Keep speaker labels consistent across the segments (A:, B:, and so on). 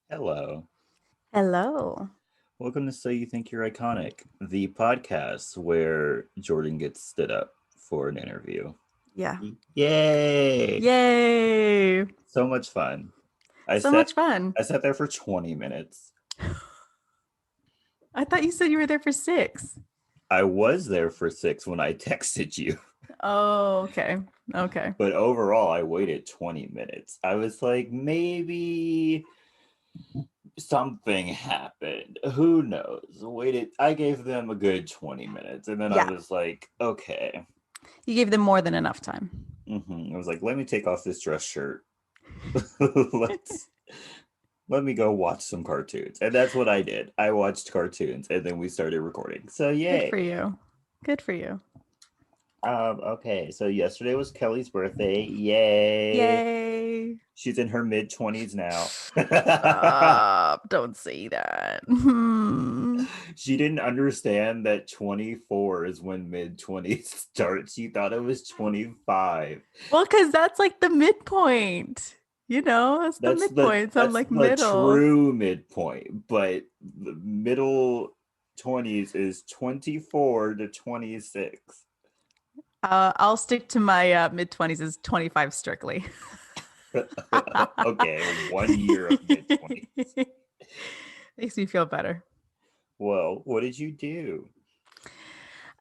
A: Hello.
B: Hello.
A: Welcome to So You Think You're Iconic, the podcast where Jordan gets stood up for an interview.
B: Yeah.
A: Yay!
B: Yay.
A: So much fun. I
B: So
A: sat
B: much fun.
A: I sat there for 20 minutes.
B: I thought you said you were there for 6.
A: I was there for 6 when I texted you,
B: Oh, okay. Okay.
A: but overall I waited 20 minutes. I was like, maybe something happened. Who knows? Waited. I gave them a good 20 minutes and then I
B: Yeah.
A: was like, okay.
B: You gave them more than enough time.
A: I was like, let me take off this dress shirt. let's Let me go watch some cartoons. And that's what I did. I watched cartoons and then we started recording. So
B: Good
A: yay.
B: for you. Good for you.
A: Okay, so yesterday was Kelley's birthday. Yay.
B: Yay.
A: She's in her mid-20s now.
B: Stop. Don't say that.
A: She didn't understand that 24 is when mid-20s start. She thought it was 25.
B: Well, because that's like the midpoint. That's the midpoint. So I'm
A: That's
B: like
A: the
B: middle.
A: true midpoint, but the middle 20s is 24 to 26.
B: I'll stick to my mid-20s is 25 strictly.
A: Okay, 1 year of mid-20s.
B: Makes me feel better.
A: Well, what did you do?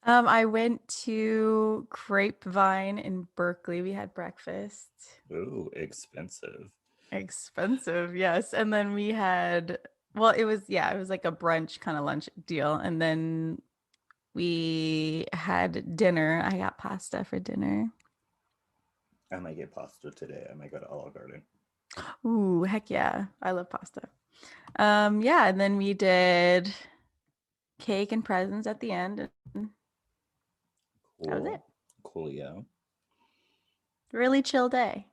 B: I went to Grapevine in Berkeley. We had breakfast.
A: Ooh, expensive.
B: Expensive, yes. And then we had, well, it was like a brunch kind of lunch deal. And then we had dinner. I got pasta for dinner.
A: I might get pasta today. I might go to Olive Garden.
B: Ooh, heck yeah. I love pasta. Yeah, and then we did cake and presents at the end, and that was it.
A: Cool. Coolio.
B: Really chill day.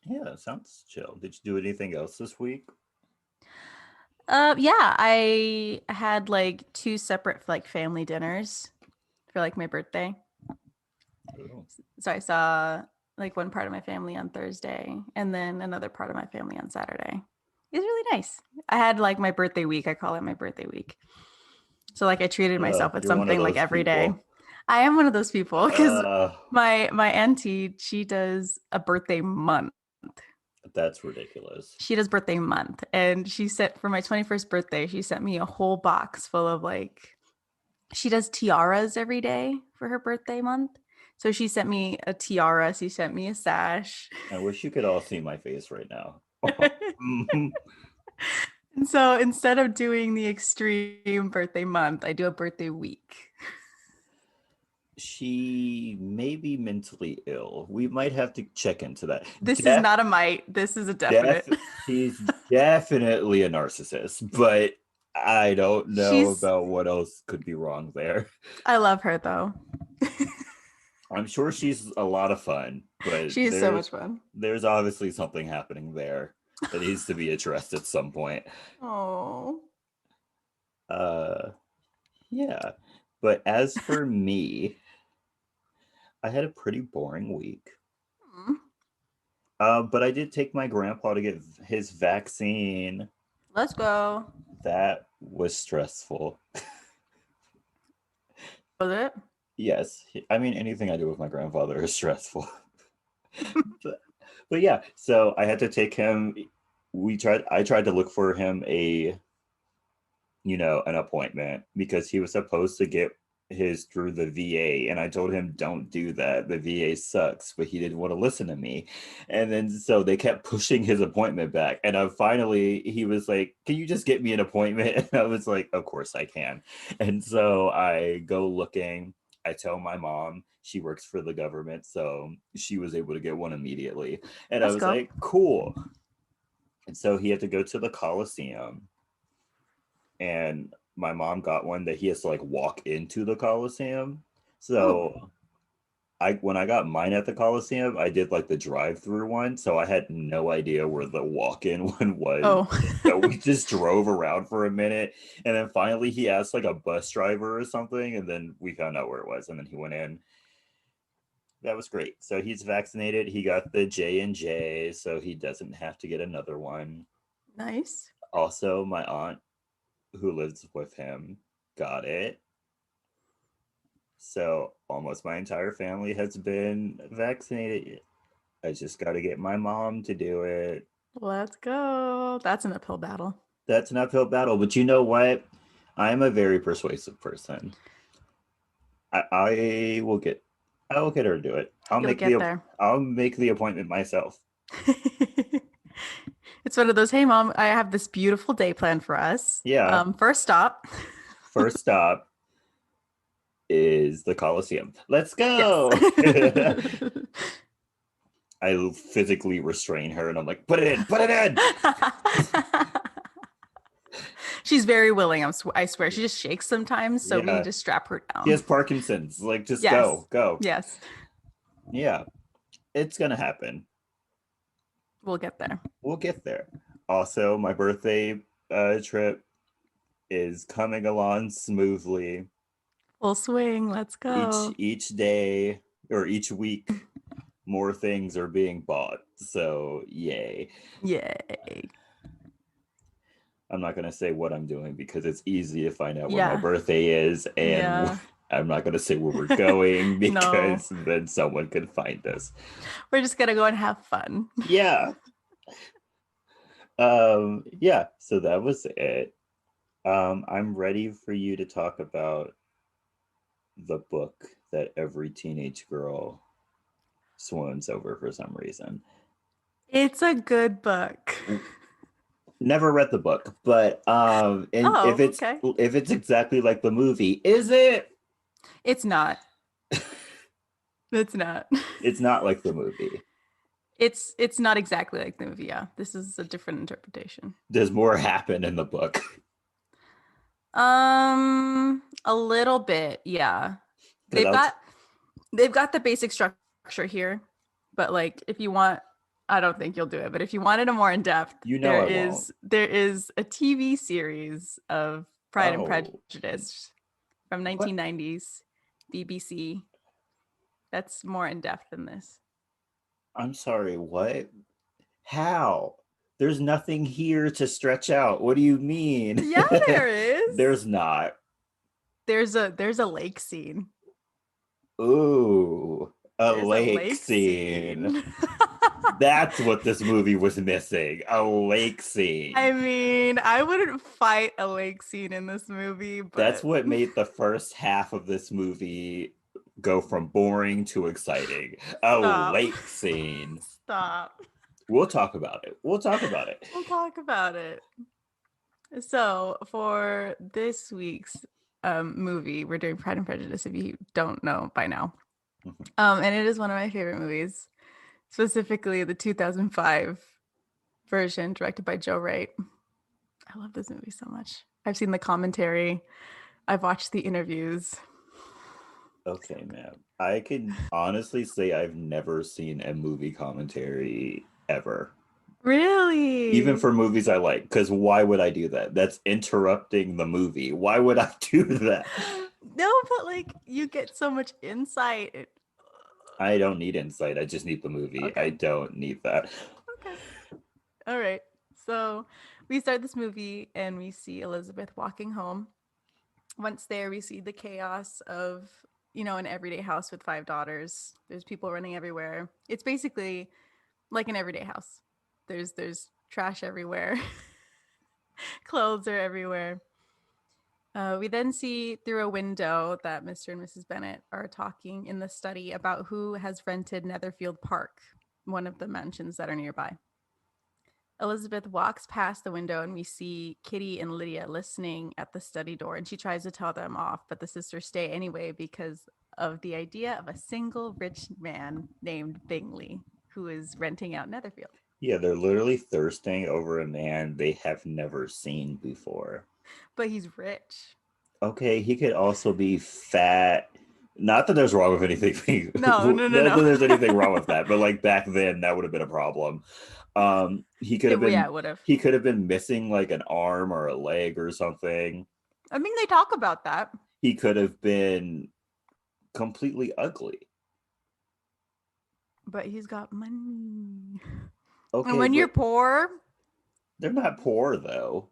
A: Yeah, sounds chill. Did you do anything else this week?
B: Yeah, I had like two separate like family dinners for like my birthday.
A: Ooh.
B: So I saw like one part of my family on Thursday and then another part of my family on Saturday. It was really nice. I had like my birthday week. I call it my birthday week. So like I treated myself with
A: You're one of
B: something like
A: those
B: every day.
A: people.
B: I am one of those people because
A: Uh,
B: my auntie, she does a birthday month.
A: that's ridiculous.
B: She does birthday month. And she sent for my 21st birthday, she sent me a whole box full of like she does tiaras every day for her birthday month. So she sent me a tiara, she sent me a sash.
A: I wish you could all see my face right now.
B: And so instead of doing the extreme birthday month, I do a birthday week.
A: She may be mentally ill. We might have to check into that.
B: This is not a might. This is a
A: Def
B: definite.
A: She's definitely a narcissist, but I don't know
B: She's
A: about what else could be wrong there.
B: I love her though.
A: I'm sure she's a lot of fun, but
B: She is so much fun.
A: there's obviously something happening there that needs to be addressed at some point.
B: Oh.
A: Uh yeah. But as for me, I had a pretty boring week. But I did take my grandpa to get his vaccine.
B: Let's go.
A: That was stressful.
B: Was it?
A: Yes, I mean anything I do with my grandfather is stressful. but, but yeah, so I had to take him. I tried to look for him an appointment because he was supposed to get his through the VA, and I told him don't do that. The VA sucks, but he didn't want to listen to me. And then so they kept pushing his appointment back, and finally he was like, "Can you just get me an appointment?" And I was like, "Of course I can." And so I go looking. I tell my mom, she works for the government, so she was able to get one immediately. And I
B: Let's
A: was
B: go.
A: like, "Cool." And so he had to go to the Coliseum, and my mom got one that he has to like walk into the Coliseum.
B: Oh.
A: So I when I got mine at the Coliseum, I did like the drive-through one, so I had no idea where the walk-in one was.
B: Oh.
A: So we just drove around for a minute, and then finally he asked like a bus driver or something, and then we found out where it was, and then he went in. That was great. So he's vaccinated. He got the J&J, so he doesn't have to get another one.
B: Nice.
A: Also, my aunt who lives with him got it. So almost my entire family has been vaccinated. I just got to get my mom to do it.
B: Let's go. That's an uphill battle.
A: That's an uphill battle, but you know what? I'm a very persuasive person. I will get I will get her to do it.
B: You'll get there.
A: I'll make the appointment myself.
B: It's one of those, hey mom, I have this beautiful day planned for us.
A: Yeah.
B: First stop.
A: First stop is the Coliseum. Let's
B: Yes.
A: go. I physically restrain her and I'm like, put it in, put it in.
B: She's very willing. I swear. She just shakes sometimes, so we need
A: Yeah.
B: to strap her
A: She has
B: down.
A: Parkinson's. Like, just
B: Yes.
A: go.
B: Yes.
A: Yeah. It's gonna happen.
B: We'll get there.
A: We'll get there. Also, my birthday trip is coming along smoothly.
B: Full swing. Let's go.
A: Each day or each week, more things are being bought. So yay.
B: Yay.
A: I'm not gonna say what I'm doing because it's easy to find out where my
B: Yeah.
A: birthday is, and
B: Yeah.
A: I'm not gonna say where we're going because
B: No.
A: then someone could find us.
B: We're just gonna go and have fun.
A: Yeah. Yeah, so that was it. I'm ready for you to talk about the book that every teenage girl swoons over for some reason.
B: It's a good book.
A: Never read the book, but and
B: Oh, okay.
A: if it's exactly like the movie, is it?
B: It's not. It's not.
A: It's not like the movie.
B: It's not exactly like the movie. Yeah, this is a different interpretation.
A: Does more happen in the book?
B: A little bit, yeah.
A: 'Cause
B: They've
A: I'll
B: got they've got the basic structure here, but like if you want, I don't think you'll do it, but if you wanted a more in depth,
A: you know I won't.
B: there is a TV series of Pride and
A: Oh,
B: Prejudice from
A: what?
B: 1990s BBC. That's more in depth than this.
A: I'm sorry, what? How? There's nothing here to stretch out. What do you mean?
B: Yeah, there is.
A: There's not.
B: There's a lake scene.
A: Ooh, a
B: There's a
A: lake
B: lake
A: scene.
B: scene.
A: That's what this movie was missing. A lake scene.
B: I mean, I wouldn't fight a lake scene in this movie,
A: That's
B: but
A: what made the first half of this movie go from boring to exciting. A
B: stop.
A: lake scene.
B: Stop.
A: We'll talk about it. We'll talk about it.
B: We'll talk about it. So, for this week's movie, we're doing Pride and Prejudice, if you don't know by now. And it is one of my favorite movies, specifically the 2005 version directed by Joe Wright. I love this movie so much. I've seen the commentary. I've watched the interviews.
A: Okay, ma'am. I can honestly say I've never seen a movie commentary ever.
B: Really?
A: Even for movies I like, because why would I do that? That's interrupting the movie. Why would I do that?
B: No, but like you get so much insight.
A: I don't need insight. I just need the movie.
B: Okay.
A: I don't need that.
B: Okay. All right. So we start this movie and we see Elizabeth walking home. Once there, we see the chaos of, an everyday house with 5 daughters. There's people running everywhere. It's basically like an everyday house. There's trash everywhere. Clothes are everywhere. We then see through a window that Mr. and Mrs. Bennet are talking in the study about who has rented Netherfield Park, one of the mansions that are nearby. Elizabeth walks past the window and we see Kitty and Lydia listening at the study door, and she tries to tell them off, but the sisters stay anyway because of the idea of a single rich man named Bingley who is renting out Netherfield.
A: Yeah, they're literally thirsting over a man they have never seen before.
B: But he's rich.
A: Okay, he could also be fat. Not that there's wrong with anything.
B: No.
A: Not that there's anything wrong with that, but like back then that would have been a problem. He could have been
B: Yeah, it would have.
A: He could have been missing like an arm or a leg or something.
B: I mean, they talk about that.
A: He could have been completely ugly.
B: But he's got money.
A: Okay,
B: And when you're poor,
A: They're not poor though.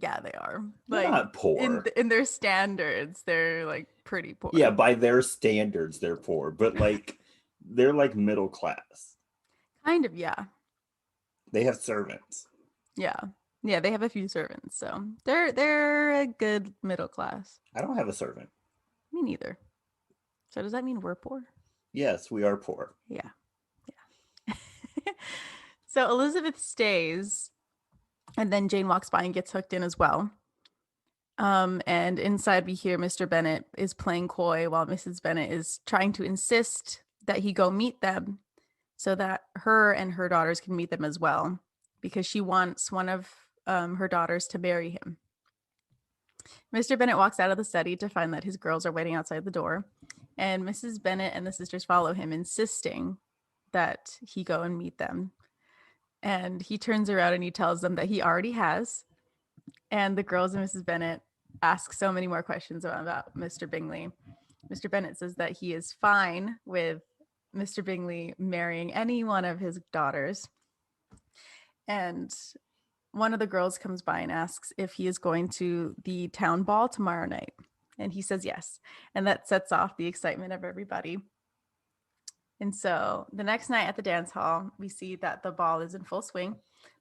B: Yeah, they are.
A: They're
B: Like
A: not poor.
B: in their standards, they're like pretty
A: Yeah,
B: poor.
A: by their standards, they're poor, but like they're like middle class.
B: Kind of, yeah.
A: They have servants.
B: Yeah. Yeah, they have a few servants, so they're a good middle class.
A: I don't have a servant.
B: Me neither. So does that mean we're poor?
A: Yes, we are poor.
B: Yeah. Yeah. So Elizabeth stays, and then Jane walks by and gets hooked in as well. And inside we hear Mr. Bennet is playing coy while Mrs. Bennet is trying to insist that he go meet them so that her and her daughters can meet them as well, because she wants one of her daughters to marry him. Mr. Bennet walks out of the study to find that his girls are waiting outside the door, and Mrs. Bennet and the sisters follow him, insisting that he go and meet them. And he turns around and he tells them that he already has. And the girls and Mrs. Bennet ask so many more questions about Mr. Bingley. Mr. Bennet says that he is fine with Mr. Bingley marrying any one of his daughters. And one of the girls comes by and asks if he is going to the town ball tomorrow night. And he says yes. And that sets off the excitement of everybody. And so the next night at the dance hall, we see that the ball is in full swing,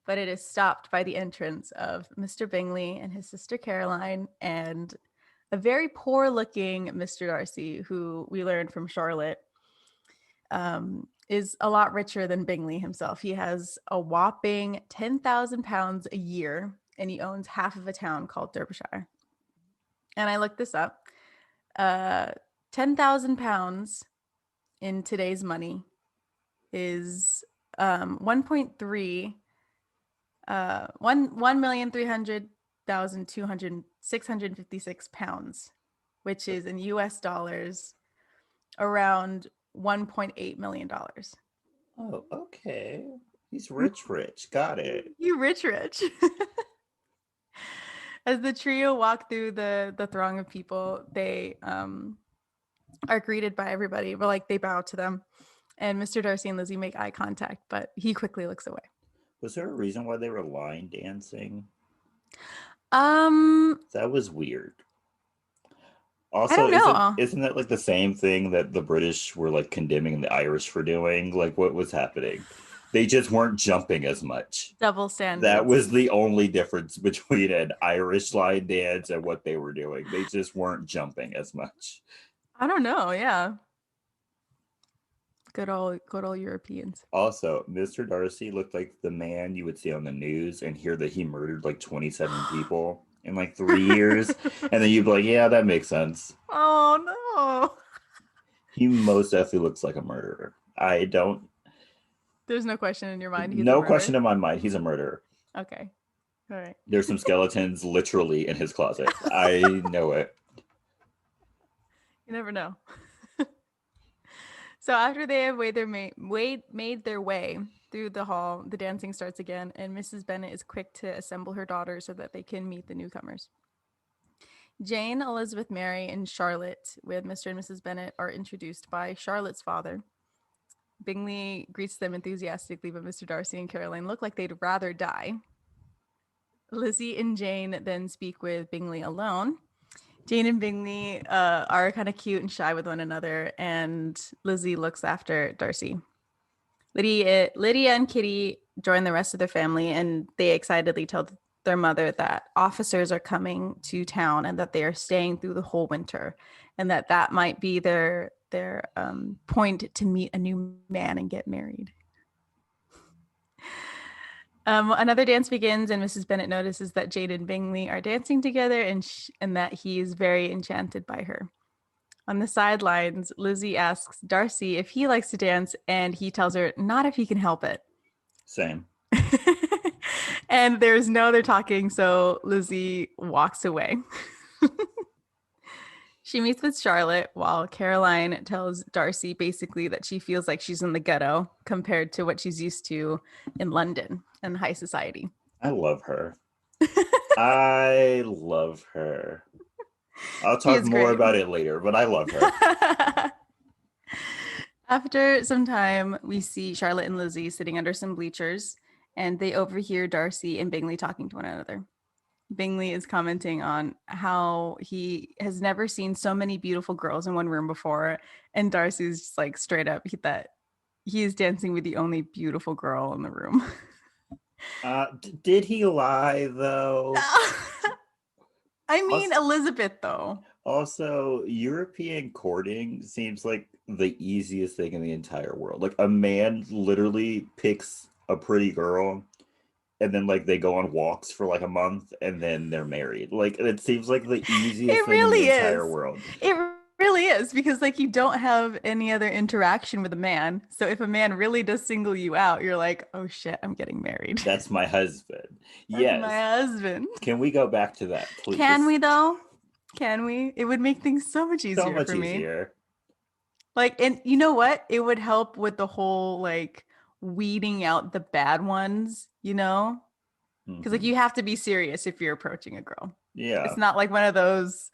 B: but it is stopped by the entrance of Mr. Bingley and his sister Caroline and a very poor looking Mr. Darcy, who we learned from Charlotte is a lot richer than Bingley himself. He has a whopping £10,000 a year, and he owns half of a town called Derbyshire. And I looked this up. £10,000 in today's money is 1.3 £1,300,656, which is in US dollars around $1.8 million.
A: Oh, okay. He's rich, rich. Got it.
B: You rich. As the trio walk through the throng of people, they are greeted by everybody, but like they bow to them. And Mr. Darcy and Lizzie make eye contact, but he quickly looks away.
A: Was there a reason why they were line dancing?
B: Um,
A: That was weird.
B: I
A: Also,
B: don't know.
A: isn't that like the same thing that the British were like condemning the Irish for doing? Like what was happening? They just weren't jumping as much.
B: Double
A: That
B: standards.
A: was the only difference between an Irish line dance and what they were doing. They just weren't jumping as much.
B: I don't know. Yeah. Good old Europeans.
A: Also, Mr. Darcy looked like the man you would see on the news and hear that he murdered like 27 people in like 3 years. And then you'd be like, yeah, that makes sense.
B: Oh no.
A: He most definitely looks like a murderer. I don't.
B: There's no question in your mind. He's
A: No question in my mind. He's a murderer.
B: Okay. All right.
A: There's some skeletons literally in his closet. I know it.
B: You never know. So after they have made their way through the hall, the dancing starts again, and Mrs. Bennet is quick to assemble her daughters so that they can meet the newcomers. Jane, Elizabeth, Mary, and Charlotte, with Mr. and Mrs. Bennet, are introduced by Charlotte's father. Bingley greets them enthusiastically, but Mr. Darcy and Caroline look like they'd rather die. Lizzie and Jane then speak with Bingley alone. Jane and Bingley are kind of cute and shy with one another, and Lizzie looks after Darcy. Lydia and Kitty join the rest of their family, and they excitedly tell their mother that officers are coming to town and that they are staying through the whole winter, and that might be their point to meet a new man and get married. Another dance begins, and Mrs. Bennet notices that Jane and Bingley are dancing together, and that he is very enchanted by her. On the sidelines, Lizzie asks Darcy if he likes to dance, and he tells her not if he can help it.
A: Same.
B: And there's no other talking, so Lizzie walks away. She meets with Charlotte while Caroline tells Darcy basically that she feels like she's in the ghetto compared to what she's used to in London and high society.
A: I love her. I love her. I'll talk more about it later, but I love her.
B: After some time, we see Charlotte and Lizzie sitting under some bleachers, and they overhear Darcy and Bingley talking to one another. Bingley is commenting on how he has never seen so many beautiful girls in one room before, and Darcy's just like straight up that he is dancing with the only beautiful girl in the room.
A: Did he lie though?
B: I mean, Elizabeth though.
A: Also, European courting seems like the easiest thing in the entire world. Like a man literally picks a pretty girl and then like they go on walks for like a month and then they're married. Like it seems like the easiest
B: It
A: thing in the
B: really
A: entire
B: is.
A: world.
B: It really is, because like you don't have any other interaction with a man. So if a man really does single you out, you're like, oh shit, I'm getting married.
A: That's my husband.
B: That's
A: Yes.
B: my husband.
A: Can we go back to that, please?
B: Can we though? Can we? It would make things so much easier
A: So much
B: for me.
A: easier.
B: Like, and you know what? It would help with the whole like weeding out the bad ones, you know? Because like you have to be serious if you're approaching a girl.
A: Yeah.
B: It's not like one of those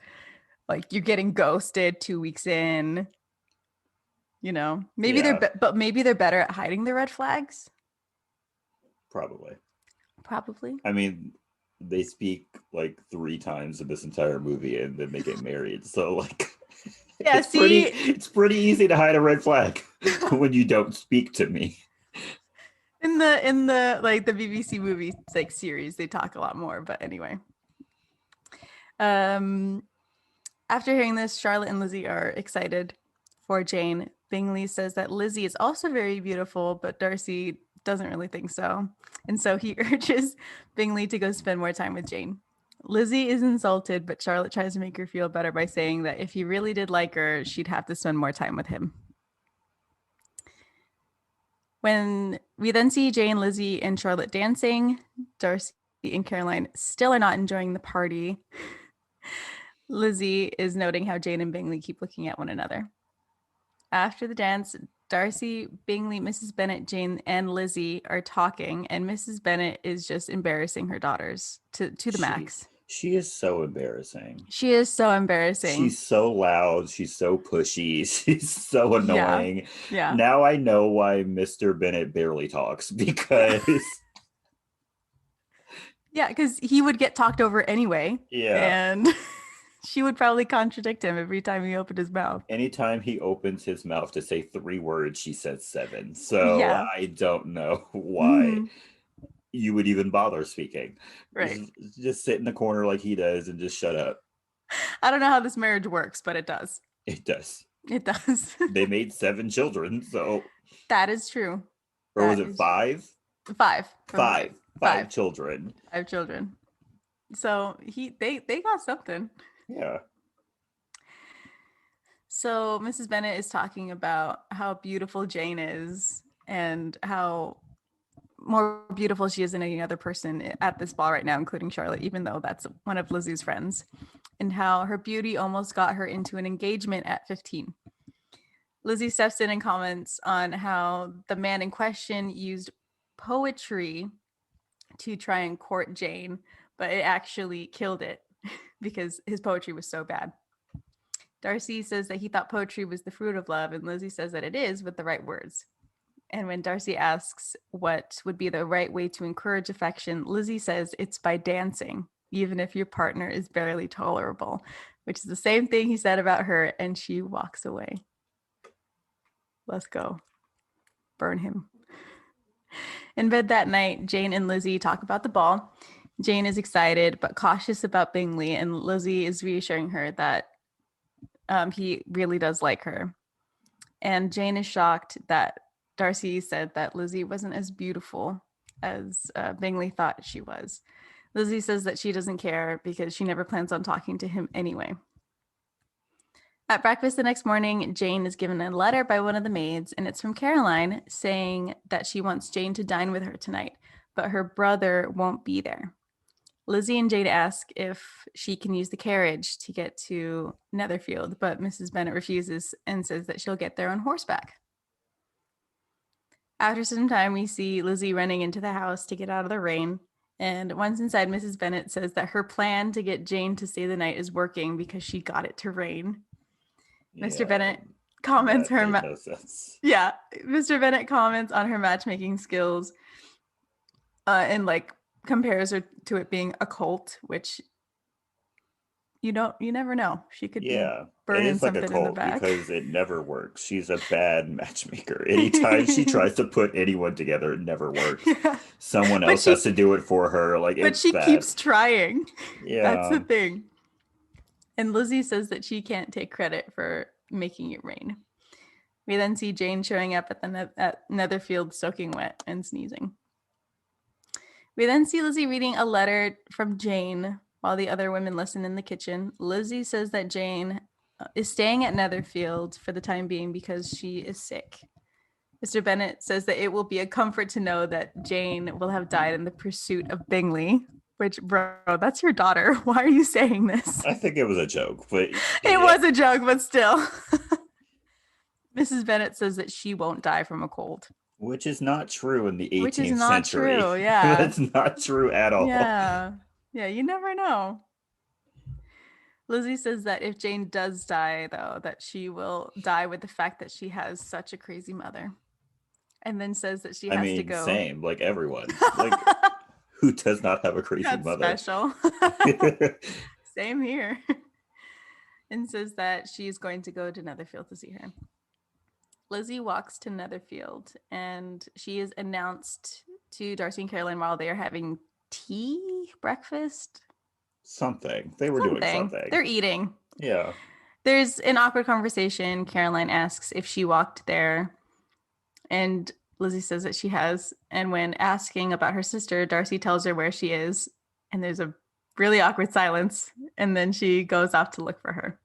B: like you're getting ghosted 2 weeks in. You know, maybe but maybe they're better at hiding the red flags.
A: Probably.
B: Probably.
A: I mean, they speak like 3 times in this entire movie and then they get married. So like
B: yeah,
A: it's pretty easy to hide a red flag when you don't speak to me.
B: In the like the BBC movie like series, they talk a lot more, but anyway. After hearing this, Charlotte and Lizzie are excited for Jane. Bingley says that Lizzie is also very beautiful, but Darcy doesn't really think so. And so he urges Bingley to go spend more time with Jane. Lizzie is insulted, but Charlotte tries to make her feel better by saying that if he really did like her, she'd have to spend more time with him. When we then see Jane, Lizzie, and Charlotte dancing, Darcy and Caroline still are not enjoying the party. Lizzie is noting how Jane and Bingley keep looking at one another. After the dance, Darcy, Bingley, Mrs. Bennet, Jane, and Lizzie are talking, and Mrs. Bennet is just embarrassing her daughters to the max.
A: She is so embarrassing.
B: She is so embarrassing.
A: She's so loud. She's so pushy. She's so annoying.
B: Yeah.
A: Now I know why Mr. Bennet barely talks, because
B: yeah, because he would get talked over anyway.
A: Yeah.
B: And she would probably contradict him every time he opened his mouth.
A: Anytime he opens his mouth to say 3 words, she says 7. So yeah. I don't know why you would even bother speaking.
B: Right.
A: Just sit in the corner like he does and just shut up.
B: I don't know how this marriage works, but it does.
A: It does.
B: It does.
A: They made 7 children, so.
B: That is true.
A: Or was it 5?
B: 5.
A: 5 children.
B: 5 children. So they got something.
A: Yeah.
B: So Mrs. Bennet is talking about how beautiful Jane is and how more beautiful she is than any other person at this ball right now, including Charlotte, even though that's one of Lizzie's friends, and how her beauty almost got her into an engagement at 15. Lizzie steps in and comments on how the man in question used poetry to try and court Jane, but it actually killed it because his poetry was so bad. Darcy says that he thought poetry was the fruit of love, and Lizzie says that it is with the right words. And when Darcy asks what would be the right way to encourage affection, Lizzie says it's by dancing, even if your partner is barely tolerable, which is the same thing he said about her, and she walks away. Let's go. Burn him. In bed that night, Jane and Lizzie talk about the ball. Jane is excited but cautious about Bingley, and Lizzie is reassuring her that he really does like her. And Jane is shocked that Darcy said that Lizzie wasn't as beautiful as Bingley thought she was. Lizzie says that she doesn't care because she never plans on talking to him anyway. At breakfast the next morning, Jane is given a letter by one of the maids, and it's from Caroline saying that she wants Jane to dine with her tonight, but her brother won't be there. Lizzie and Jane ask if she can use the carriage to get to Netherfield, but Mrs. Bennet refuses and says that she'll get there on horseback. After some time, we see Lizzie running into the house to get out of the rain. And once inside, Mrs. Bennet says that her plan to get Jane to stay the night is working because she got it to rain. Yeah, Mr. Bennet comments Mr. Bennet comments on her matchmaking skills and like compares her to it being a cult, which you never know. She could be
A: Yeah, it
B: burning
A: is like a
B: something in the
A: cult
B: back.
A: because it never works. She's a bad matchmaker. Anytime she tries to put anyone together, it never works.
B: Yeah.
A: Someone
B: But
A: else
B: she
A: has to do it for her. Like
B: but
A: it's
B: she
A: bad.
B: keeps trying. That's the
A: Yeah.
B: thing. And Lizzie says that she can't take credit for making it rain. We then see Jane showing up at Netherfield soaking wet and sneezing. We then see Lizzie reading a letter from Jane while the other women listen in the kitchen. Lizzie says that Jane is staying at Netherfield for the time being because she is sick. Mr. Bennet says that it will be a comfort to know that Jane will have died in the pursuit of Bingley, which, bro, that's your daughter. Why are you saying this?
A: I think it was a joke, but
B: It
A: yeah.
B: was a joke, but still. Mrs. Bennet says that she won't die from a cold.
A: Which is not true in the
B: Which is
A: 18th
B: not
A: century.
B: true. Yeah.
A: That's not true at all.
B: Yeah. Yeah, you never know. Lizzie says that if Jane does die, though, that she will die with the fact that she has such a crazy mother. And then says that she
A: I
B: has to
A: mean,
B: go.
A: same, like everyone. Like, who does not have a crazy
B: That's
A: mother?
B: special. Same here. And says that she's going to go to Netherfield to see her. Lizzie walks to Netherfield and she is announced to Darcy and Caroline while they are having tea, breakfast,
A: Something. They were doing
B: something.
A: something.
B: They're eating.
A: Yeah.
B: There's an awkward conversation. Caroline asks if she walked there, and Lizzie says that she has. And when asking about her sister, Darcy tells her where she is, and there's a really awkward silence. And then she goes off to look for her.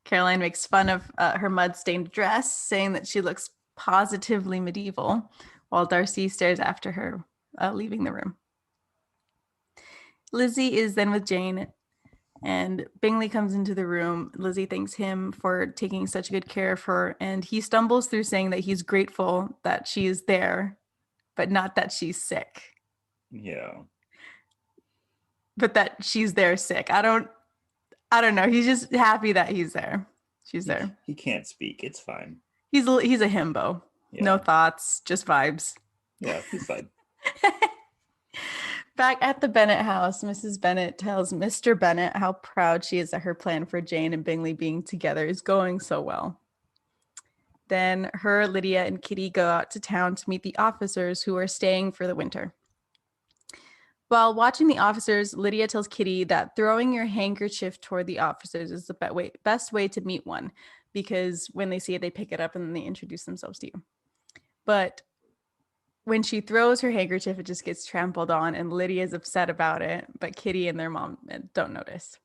B: Caroline makes fun of her mud-stained dress, saying that she looks positively medieval, while Darcy stares after her, leaving the room. Lizzie is then with Jane, and Bingley comes into the room. Lizzie thanks him for taking such good care of her, and he stumbles through saying that he's grateful that she is there, but not that she's sick.
A: Yeah.
B: But that she's there sick. I don't know. He's just happy that he's there. She's there.
A: He can't speak. It's fine.
B: He's a himbo.
A: Yeah.
B: No thoughts, just vibes.
A: Yeah, he's fine.
B: Back at the Bennet house, Mrs. Bennet tells Mr. Bennet how proud she is that her plan for Jane and Bingley being together is going so well. Then her, Lydia, and Kitty go out to town to meet the officers who are staying for the winter. While watching the officers, Lydia tells Kitty that throwing your handkerchief toward the officers is the best way to meet one, because when they see it, they pick it up and then they introduce themselves to you. But when she throws her handkerchief, it just gets trampled on, and Lydia's upset about it, but Kitty and their mom don't notice.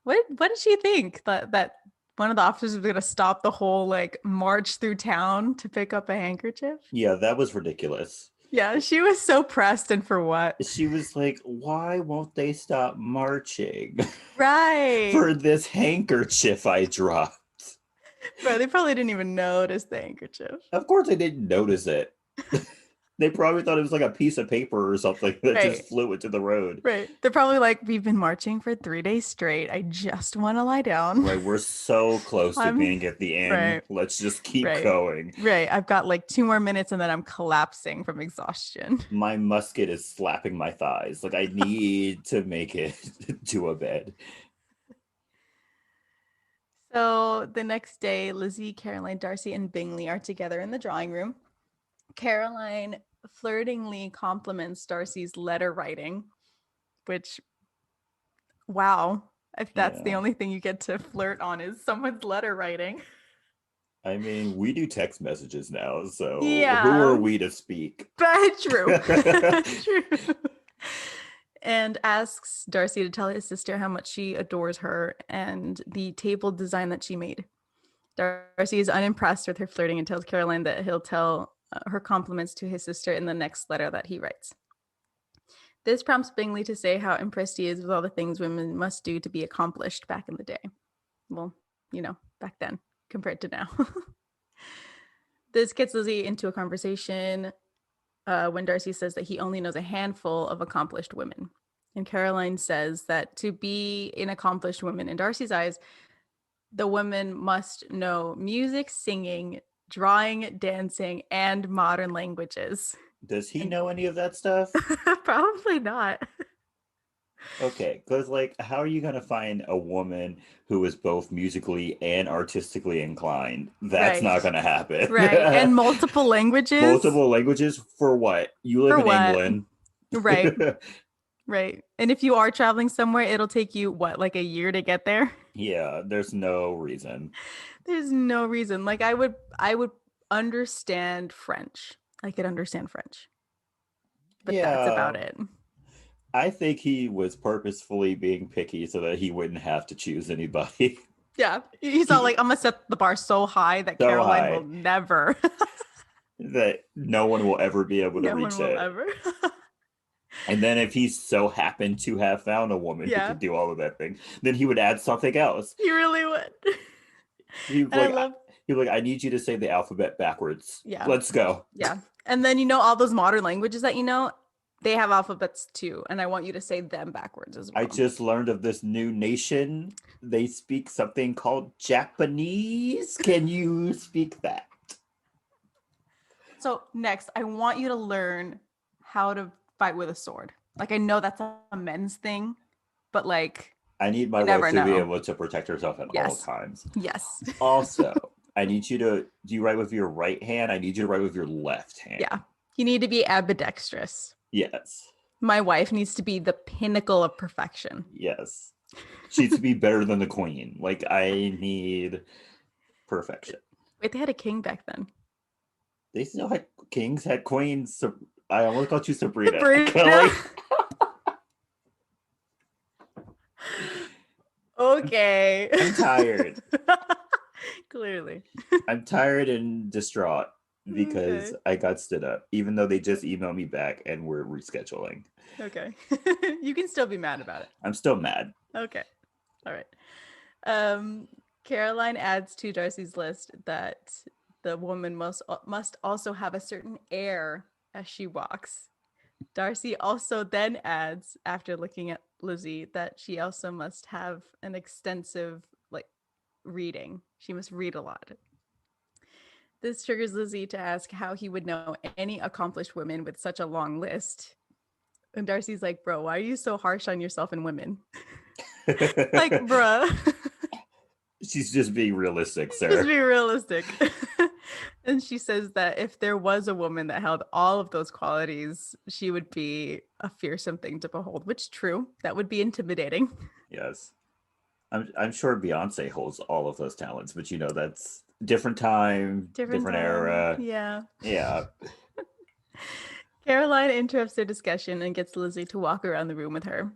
B: What did she think? That one of the officers was going to stop the whole like march through town to pick up a handkerchief?
A: Yeah, that was ridiculous.
B: Yeah, she was so pressed, and for what?
A: She was like, why won't they stop marching?
B: Right.
A: For this handkerchief I dropped.
B: Bro, they probably didn't even notice the handkerchief.
A: Of course they didn't notice it. They probably thought it was like a piece of paper or something that just flew into the road.
B: Right. They're probably like, we've been marching for 3 days straight. I just want to lie down.
A: Right. We're so close to being at the end.
B: Right.
A: Let's just keep going.
B: Right. I've got like 2 more minutes and then I'm collapsing from exhaustion.
A: My musket is slapping my thighs. Like I need to make it to a bed.
B: So the next day, Lizzie, Caroline, Darcy, and Bingley are together in the drawing room. Caroline flirtingly compliments Darcy's letter writing, which, wow, if that's the only thing you get to flirt on is someone's letter writing.
A: I mean, we do text messages now, so who are we to speak?
B: But true. True. And asks Darcy to tell his sister how much she adores her and the table design that she made. Darcy is unimpressed with her flirting and tells Caroline that he'll tell her compliments to his sister in the next letter that he writes. This prompts Bingley to say how impressed he is with all the things women must do to be accomplished back in the day. Well, back then compared to now. This gets Lizzie into a conversation when Darcy says that he only knows a handful of accomplished women. And Caroline says that to be an accomplished woman in Darcy's eyes, the woman must know music, singing, drawing, dancing, and modern languages.
A: Does he
B: And
A: know any of that stuff?
B: probably not.
A: Okay, because like, how are you gonna find a woman who is both musically and artistically inclined? That's
B: Right.
A: not gonna happen.
B: Right. And multiple languages?
A: Multiple languages for what? You live
B: For
A: in
B: what?
A: England.
B: Right. Right. And if you are traveling somewhere, it'll take you what, like a year to get there?
A: Yeah, there's no reason.
B: There's no reason. Like I would understand French. I could understand French, but that's about
A: Yeah,
B: it.
A: I think he was purposefully being picky so that he wouldn't have to choose anybody.
B: Yeah. He's all like,
A: He
B: I'm gonna set the bar so high that
A: so
B: Caroline will
A: high
B: never.
A: that no one will ever be able to
B: No one
A: reach
B: will
A: it.
B: ever.
A: And then if he so happened to have found a woman who
B: Yeah.
A: could do all of that thing, then he would add something else.
B: He really would.
A: He'd be
B: And I
A: like,
B: love,
A: I need you to say the alphabet backwards.
B: yeah.
A: Let's go.
B: Yeah. And then all those modern languages that they have alphabets too. And I want you to say them backwards as
A: I
B: well.
A: just learned of this new nation. They speak something called Japanese. Can you speak that?
B: So next, I want you to learn how to fight with a sword. Like I know that's a men's thing, but like
A: I need my
B: you
A: wife
B: never
A: to be
B: know.
A: able to protect herself at all
B: Yes.
A: times.
B: Yes.
A: Also, I need you to do you write with your right hand? I need you to write with your left hand.
B: Yeah. You need to be ambidextrous.
A: Yes.
B: My wife needs to be the pinnacle of perfection.
A: Yes. She needs to be better than the queen. Like, I need perfection.
B: Wait, they had a king back then.
A: They still had kings, had queens. So I almost called you Sabrina.
B: Sabrina.
A: Kelley.
B: Okay.
A: I'm tired.
B: Clearly.
A: I'm tired and distraught because
B: Okay.
A: I got stood up, even though they just emailed me back and we're rescheduling.
B: Okay. You can still be mad about it.
A: I'm still mad.
B: Okay. All right. Caroline adds to Darcy's list that the woman must also have a certain air as she walks. Darcy also then adds, after looking at Lizzie, that she also must have an extensive reading. She must read a lot. This triggers Lizzie to ask how he would know any accomplished women with such a long list. And Darcy's like, bro, why are you so harsh on yourself and women? Like, bruh.
A: She's just being realistic, sir.
B: Just be realistic. And she says that if there was a woman that held all of those qualities, she would be a fearsome thing to behold, which true. That would be intimidating.
A: Yes. I'm sure Beyonce holds all of those talents, but that's different time, different
B: time.
A: era.
B: Yeah.
A: Yeah.
B: Caroline interrupts their discussion and gets Lizzie to walk around the room with her.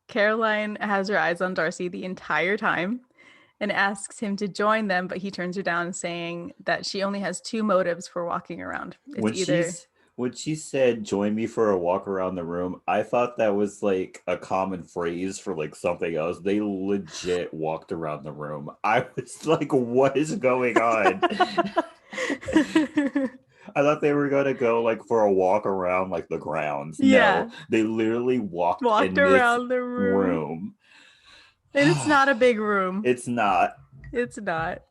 B: Caroline has her eyes on Darcy the entire time and asks him to join them, but he turns her down, saying that she only has two motives for walking around. It's
A: When she said join me for a walk around the room, I thought that was like a common phrase for like something else. They legit walked around the room. I was like, what is going on? I thought they were gonna go like for a walk around like the grounds.
B: Yeah.
A: No, they literally walked
B: around the
A: room.
B: And it's not a big room.
A: It's not.
B: It's not.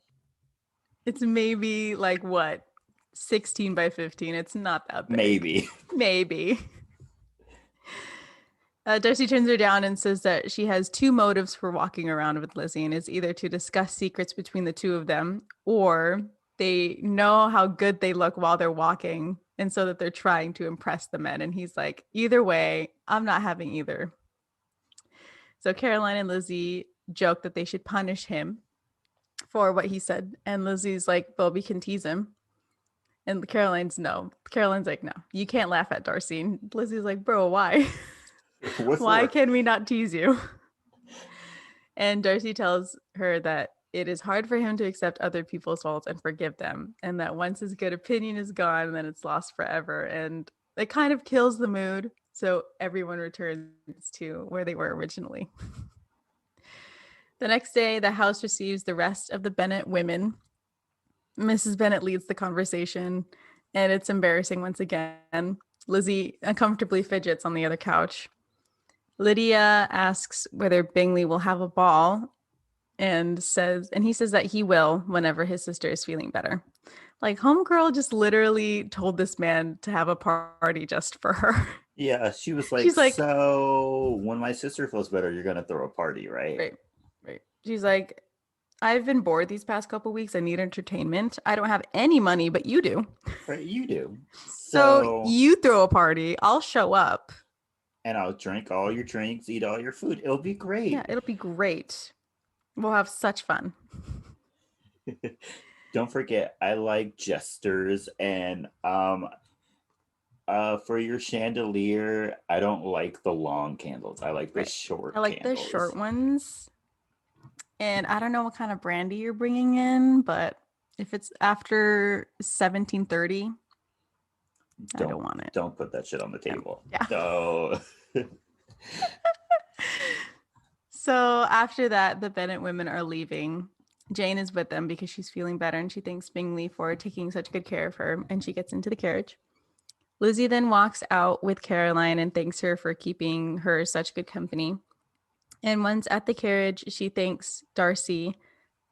B: It's maybe like what? 16 by 15. It's not that big. Maybe. Darcy turns her down and says that she has two motives for walking around with Lizzie, and it's either to discuss secrets between the two of them, or they know how good they look while they're walking, and so that they're trying to impress the men. And he's like, either way, I'm not having either. So Caroline and Lizzie joke that they should punish him for what he said. And Lizzie's like, well, we can tease him. And Caroline's like, no, you can't laugh at Darcy. And Lizzie's like, bro, why? Why can we not tease you? And Darcy tells her that it is hard for him to accept other people's faults and forgive them. And that once his good opinion is gone, then it's lost forever. And it kind of kills the mood. So everyone returns to where they were originally. The next day, the house receives the rest of the Bennet women. Mrs. Bennet leads the conversation, and it's embarrassing once again. Lizzie uncomfortably fidgets on the other couch. Lydia asks whether Bingley will have a ball, and he says that he will whenever his sister is feeling better. Like homegirl just literally told this man to have a party just for her.
A: Yeah, she was like,
B: She's like,
A: so when my sister feels better, you're gonna throw a party, right?
B: right, right. She's like, I've been bored these past couple weeks. I need entertainment. I don't have any money, but you do.
A: Right, you do.
B: So
A: So,
B: you throw a party. I'll show up.
A: and I'll drink all your drinks, eat all your food. It'll be
B: Yeah,
A: great.
B: it'll be great. We'll have such fun.
A: Don't forget, I like jesters, and for your chandelier, I don't like the long candles. I like the
B: Right. I
A: short
B: like the short
A: candles.
B: ones. And I don't know what kind of brandy you're bringing in, but if it's after 1730, I don't want it.
A: Don't put that shit on the
B: Yeah.
A: table.
B: Yeah.
A: No.
B: So after that, the Bennett women are leaving. Jane is with them because she's feeling better and she thanks Bingley for taking such good care of her, and she gets into the carriage. Lizzie then walks out with Caroline and thanks her for keeping her such good company. And once at the carriage, she thanks Darcy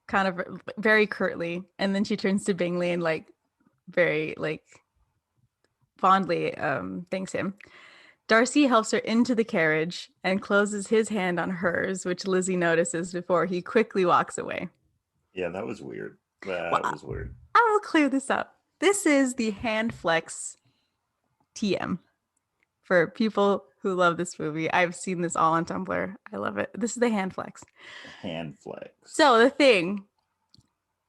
B: kind of very curtly, and then she turns to Bingley and like very like fondly thanks him. Darcy helps her into the carriage and closes his hand on hers, which Lizzie notices before he quickly walks away.
A: Yeah, that was weird.
B: Well,
A: That was weird.
B: I will clear this up. This is the hand flex TM for people who love this movie. I've seen this all on Tumblr. I love it. This is the hand flex.
A: Hand flex.
B: So the thing,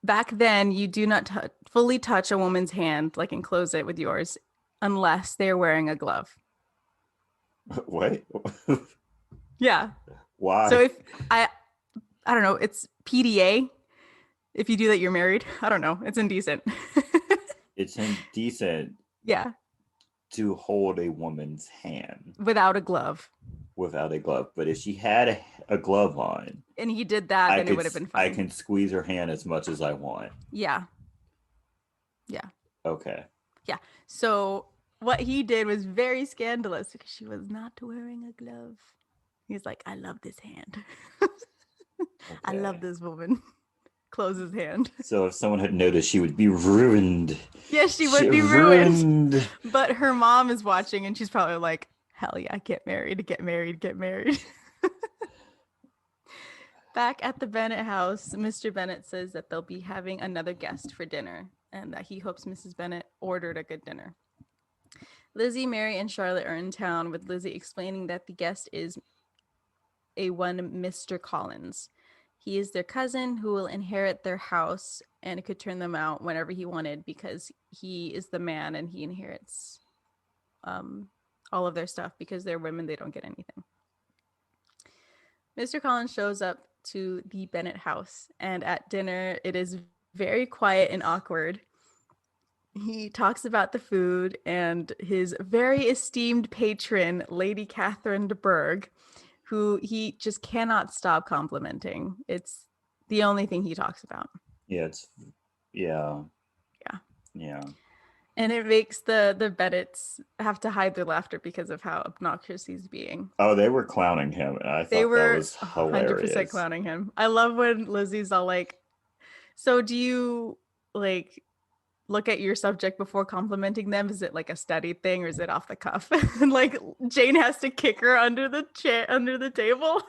B: back then, you do not fully touch a woman's hand, like enclose it with yours, unless they're wearing a glove.
A: What?
B: Yeah.
A: Why?
B: So if I don't know, it's PDA. If you do that, you're married. I don't know. It's indecent.
A: It's indecent
B: Yeah.
A: to hold a woman's hand
B: Without a glove.
A: without a glove. But if she had a glove on,
B: And he did that, then it would have been
A: I
B: fine.
A: can squeeze her hand as much as I want.
B: Yeah. Yeah.
A: Okay.
B: Yeah. So what he did was very scandalous because she was not wearing a glove. He's like, I love this hand. I love
A: Okay.
B: this woman. Close his hand.
A: So if someone had noticed, she would be ruined.
B: Yes, she would be ruined. But her mom is watching and she's probably like, hell yeah, get married, get married, get married. Back at the Bennett house, Mr. Bennett says that they'll be having another guest for dinner and that he hopes Mrs. Bennett ordered a good dinner. Lizzie, Mary, and Charlotte are in town, with Lizzie explaining that the guest is a one Mr. Collins. He is their cousin who will inherit their house and could turn them out whenever he wanted because he is the man and he inherits all of their stuff. Because they're women, they don't get anything. Mr. Collins shows up to the Bennett house, and at dinner, it is very quiet and awkward. He talks about the food and his very esteemed patron, Lady Catherine de Bourgh, who he just cannot stop complimenting. It's the only thing he talks about.
A: Yeah, yeah.
B: Yeah. And it makes the Bennetts have to hide their laughter because of how obnoxious he's being.
A: Oh, they were clowning him. And I
B: They
A: thought that
B: were
A: was hilarious.
B: 100% clowning him. I love when Lizzie's all like, so do you like look at your subject before complimenting them? Is it like a studied thing or is it off the cuff? And like Jane has to kick her under the chair, under the table.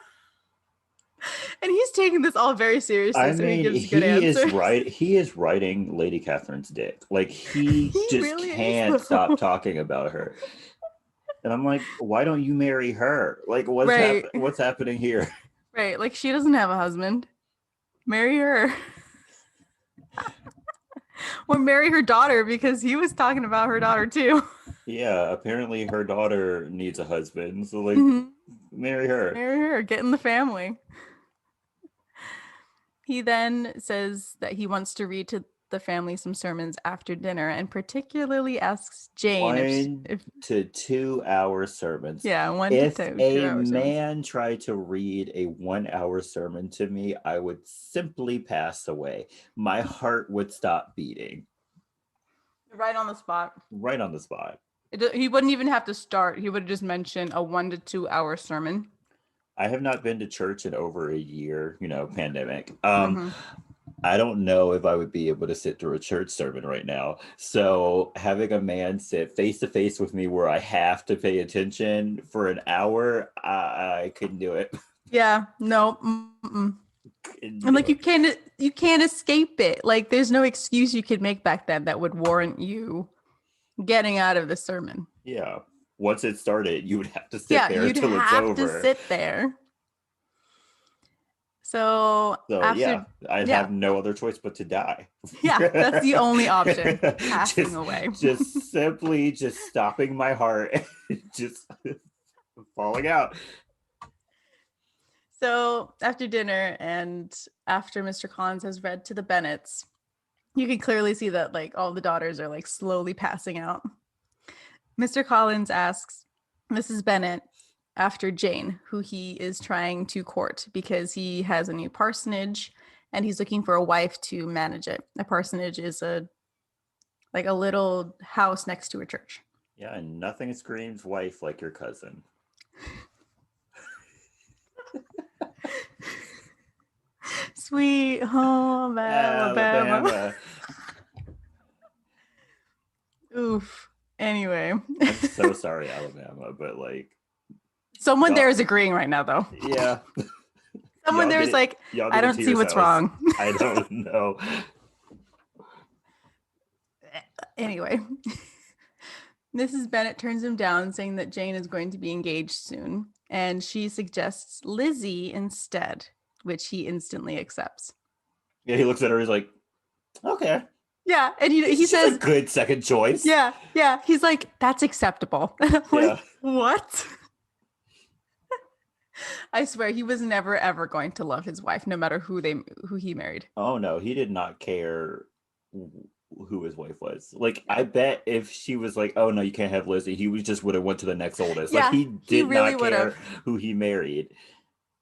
B: And he's taking this all very seriously.
A: I
B: So
A: mean,
B: he gives good answers.
A: He is writing Lady Catherine's dick. Like he just
B: really
A: can't
B: is,
A: stop talking about her. And I'm like, why don't you marry her? Like,
B: Right.
A: what's happening here?
B: Right. Like she doesn't have a husband. Marry her. Or marry her daughter, because he was talking about her daughter too.
A: Yeah, apparently her daughter needs a husband. So like, marry her.
B: Marry her. Get in the family. He then says that he wants to read to the family some sermons after dinner, and particularly asks Jane
A: if 1 to 2 hour sermons.
B: Yeah, 1
A: if
B: to 2
A: a
B: hour
A: man tried to read a 1 hour sermon to me, I would simply pass away. My heart would stop beating.
B: Right on the spot.
A: Right on the spot.
B: He wouldn't even have to start. He would just mention a 1 to 2 hour sermon.
A: I have not been to church in over a year, pandemic. I don't know if I would be able to sit through a church sermon right now. So having a man sit face to face with me where I have to pay attention for an hour, I couldn't do it.
B: Yeah, no. Mm-mm.
A: Couldn't
B: And
A: do
B: like you can't escape it. Like there's no excuse you could make back then that would warrant you getting out of the sermon.
A: Yeah. Once it started, you would have to sit
B: Yeah,
A: there
B: you'd
A: until it's
B: have to
A: over.
B: sit there. So
A: So yeah,
B: after,
A: I'd
B: yeah,
A: have no other choice but to die.
B: yeah, that's the only option. Passing
A: just,
B: away.
A: just simply just stopping my heart and just falling out.
B: So after dinner and after Mr. Collins has read to the Bennets, you can clearly see that like all the daughters are like slowly passing out. Mr. Collins asks Mrs. Bennet after Jane, who he is trying to court because he has a new parsonage and he's looking for a wife to manage it. A parsonage is a little house next to a church.
A: Yeah, and nothing screams wife like your cousin.
B: Sweet home Alabama.
A: Alabama.
B: Oof. Anyway.
A: I'm so sorry, Alabama, but like
B: Someone there is agreeing right now, though.
A: Yeah.
B: Someone there is like, I don't see what's wrong.
A: I don't know.
B: Anyway, Mrs. Bennet turns him down, saying that Jane is going to be engaged soon, and she suggests Lizzie instead, which he instantly accepts.
A: Yeah, he looks at her. He's like, "Okay."
B: Yeah, and he says,
A: a "Good second choice."
B: Yeah, he's like, "That's acceptable." And I'm like, what? I swear he was never ever going to love his wife, no matter who he married.
A: Oh no, he did not care who his wife was. Like, I bet if she was like, "Oh no, you can't have Lizzie," he would have went to the next oldest.
B: Yeah,
A: like he did
B: really
A: not care
B: would've.
A: who he married.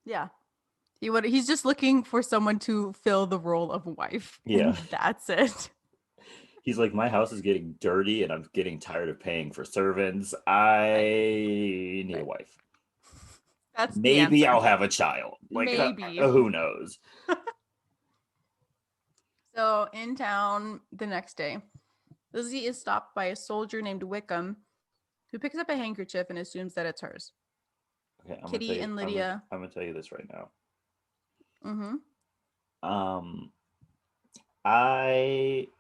B: Yeah, he's just looking for someone to fill the role of wife.
A: Yeah,
B: that's it.
A: He's like, my house is getting dirty and I'm getting tired of paying for servants. I need a wife.
B: That's
A: maybe I'll have a child. Like,
B: maybe.
A: Who knows?
B: So in town the next day, Lizzie is stopped by a soldier named Wickham, who picks up a handkerchief and assumes that it's hers.
A: Okay,
B: Kitty and Lydia.
A: I'm gonna tell you this right now.
B: Mm-hmm.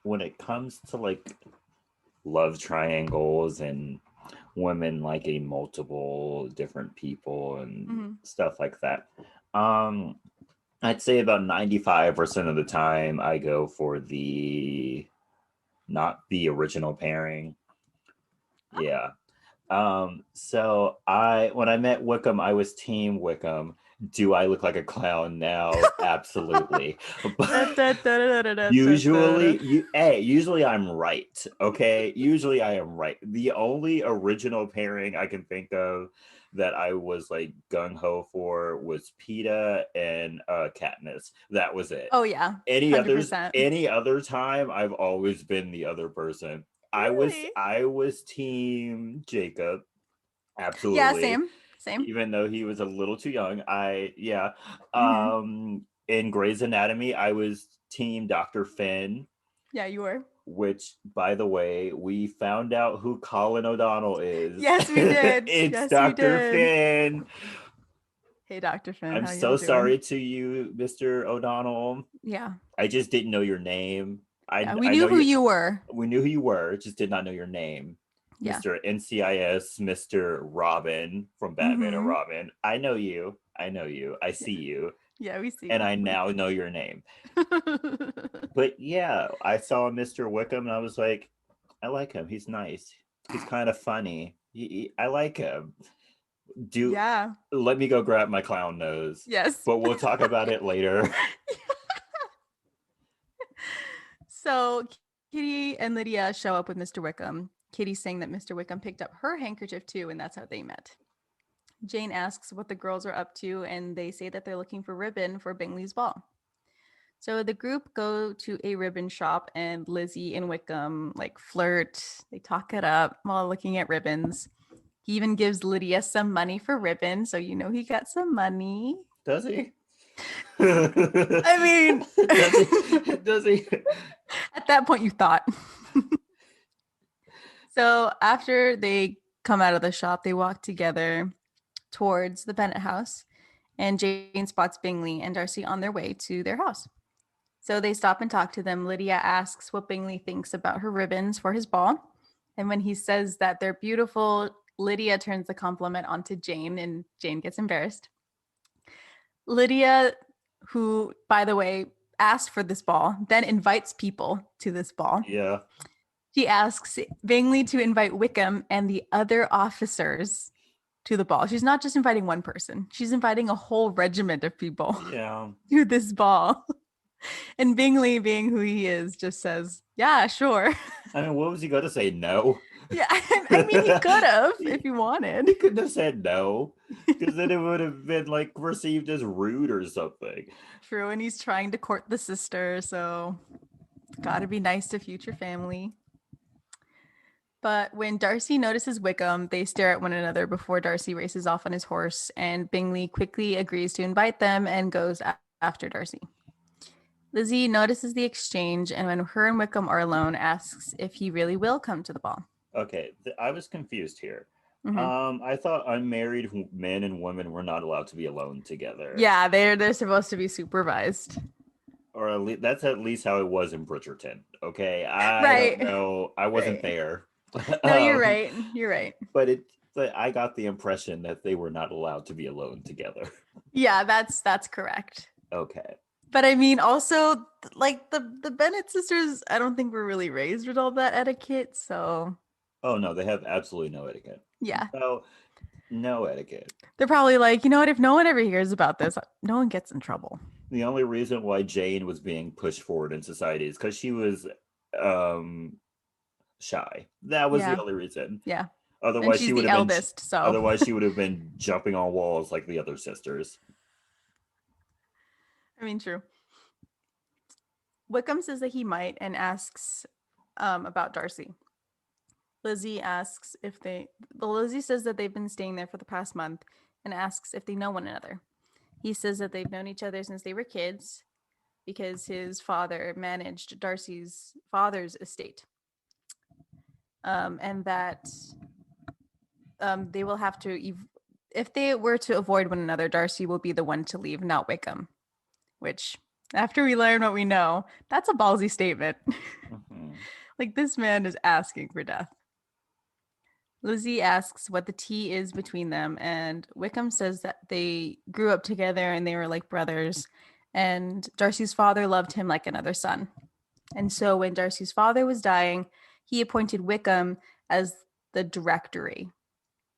A: When it comes to like love triangles and women liking multiple different people and stuff like that, I'd say about 95% of the time I go for not the original pairing. Yeah. So when I met Wickham, I was team Wickham. Do I look like a clown now? Absolutely. Usually I'm right. Okay. Usually I am right. The only original pairing I can think of that I was like gung-ho for was PETA and Katniss. That was it.
B: Oh yeah.
A: Any other time I've always been the other person.
B: Really?
A: I was team Jacob. Absolutely.
B: Yeah, same.
A: Even though he was a little too young. In Grey's Anatomy, I was team Dr. Finn.
B: Yeah, you were.
A: Which, by the way, we found out who Colin O'Donnell is.
B: Yes, we did.
A: It's Dr. Finn.
B: Hey, Dr. Finn.
A: I'm so sorry to you, Mr. O'Donnell.
B: Yeah.
A: I just didn't know your name.
B: We knew who you were.
A: We knew who you were, just did not know your name. Yeah. Mr. NCIS, Mr. Robin from Batman and Robin. I know you. I see you.
B: Yeah, we see
A: and you. I now know your name. But yeah, I saw Mr. Wickham and I was like, I like him. He's nice. He's kind of funny. I like him. Let me go grab my clown nose.
B: Yes.
A: But we'll talk about it later.
B: So Kitty and Lydia show up with Mr. Wickham. Kitty's saying that Mr. Wickham picked up her handkerchief too, and that's how they met. Jane asks what the girls are up to, and they say that they're looking for ribbon for Bingley's ball. So the group go to a ribbon shop, and Lizzie and Wickham like flirt. They talk it up while looking at ribbons. He even gives Lydia some money for ribbon, so you know he got some money.
A: Does he?
B: I mean,
A: does he?
B: at that point you thought. So after they come out of the shop, they walk together towards the Bennett house, and Jane spots Bingley and Darcy on their way to their house. So they stop and talk to them. Lydia asks what Bingley thinks about her ribbons for his ball. And when he says that they're beautiful, Lydia turns the compliment onto Jane, and Jane gets embarrassed. Lydia, who, by the way, asked for this ball, then invites people to this ball.
A: Yeah.
B: She asks Bingley to invite Wickham and the other officers to the ball. She's not just inviting one person. She's inviting a whole regiment of people to this ball. And Bingley, being who he is, just says, yeah, sure.
A: I mean, what was he going to say? No.
B: Yeah, I mean, he could have if he wanted.
A: He couldn't have said no, because then it would have been like received as rude or something.
B: True, and he's trying to court the sister, so gotta be nice to future family. But when Darcy notices Wickham, they stare at one another before Darcy races off on his horse, and Bingley quickly agrees to invite them and goes after Darcy. Lizzie notices the exchange, and when her and Wickham are alone, asks if he really will come to the ball.
A: Okay, I was confused here. I thought unmarried men and women were not allowed to be alone together.
B: Yeah, they're supposed to be supervised.
A: Or at least that's at least how it was in Bridgerton. Okay, I don't know. I wasn't there.
B: No, you're right. You're right.
A: But I got the impression that they were not allowed to be alone together.
B: Yeah, that's correct.
A: Okay.
B: But I mean, also, like the Bennett sisters, I don't think were really raised with all that etiquette. So.
A: Oh no, they have absolutely no etiquette.
B: Yeah.
A: No etiquette.
B: They're probably like, you know what? If no one ever hears about this, no one gets in trouble.
A: The only reason why Jane was being pushed forward in society is because she was shy. That was the only reason.
B: Yeah.
A: Otherwise, she would have been
B: eldest. So
A: otherwise she would have been jumping on walls like the other sisters.
B: I mean, true. Wickham says that he might and asks about Darcy. Lizzie says that they've been staying there for the past month and asks if they know one another. He says that they've known each other since they were kids because his father managed Darcy's father's estate. And that they will have to, if they were to avoid one another, Darcy will be the one to leave, not Wickham. Which, after we learn what we know, that's a ballsy statement. Mm-hmm. Like, this man is asking for death. Lizzie asks what the tea is between them, and Wickham says that they grew up together and they were like brothers, and Darcy's father loved him like another son. And so when Darcy's father was dying, he appointed Wickham as the directory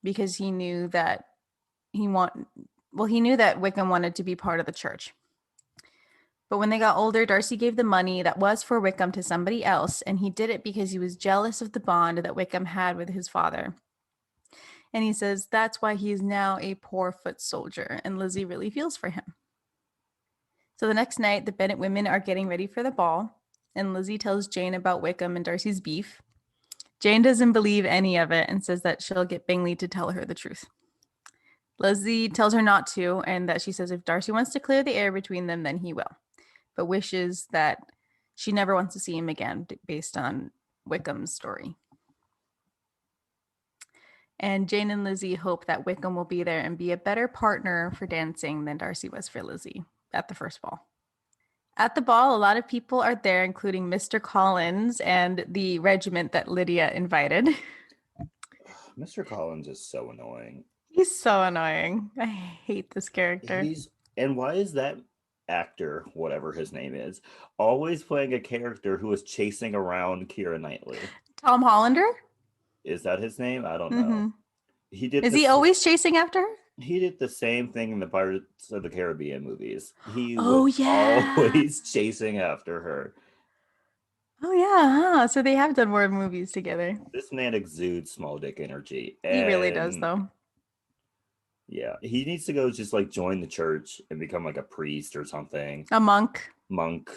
B: because he knew that he knew that Wickham wanted to be part of the church. But when they got older, Darcy gave the money that was for Wickham to somebody else, and he did it because he was jealous of the bond that Wickham had with his father. And he says that's why he is now a poor foot soldier, and Lizzie really feels for him. So the next night, the Bennett women are getting ready for the ball, and Lizzie tells Jane about Wickham and Darcy's beef. Jane doesn't believe any of it and says that she'll get Bingley to tell her the truth. Lizzie tells her not to, and that she says if Darcy wants to clear the air between them, then he will. But wishes that she never wants to see him again based on Wickham's story. And Jane and Lizzie hope that Wickham will be there and be a better partner for dancing than Darcy was for Lizzie at the first ball. At the ball, a lot of people are there, including Mr. Collins and the regiment that Lydia invited.
A: Mr. Collins is so annoying.
B: He's so annoying. I hate this character.
A: And why is that actor, whatever his name is, always playing a character who is chasing around Keira Knightley?
B: Tom Hollander?
A: Is that his name? I don't know.
B: Is he always chasing after her?
A: He did the same thing in the Pirates of the Caribbean movies. He
B: was
A: always chasing after her.
B: Oh, yeah. Huh? So they have done more movies together.
A: This man exudes small dick energy.
B: He really does, though.
A: Yeah. He needs to go just like join the church and become like a priest or something.
B: A monk,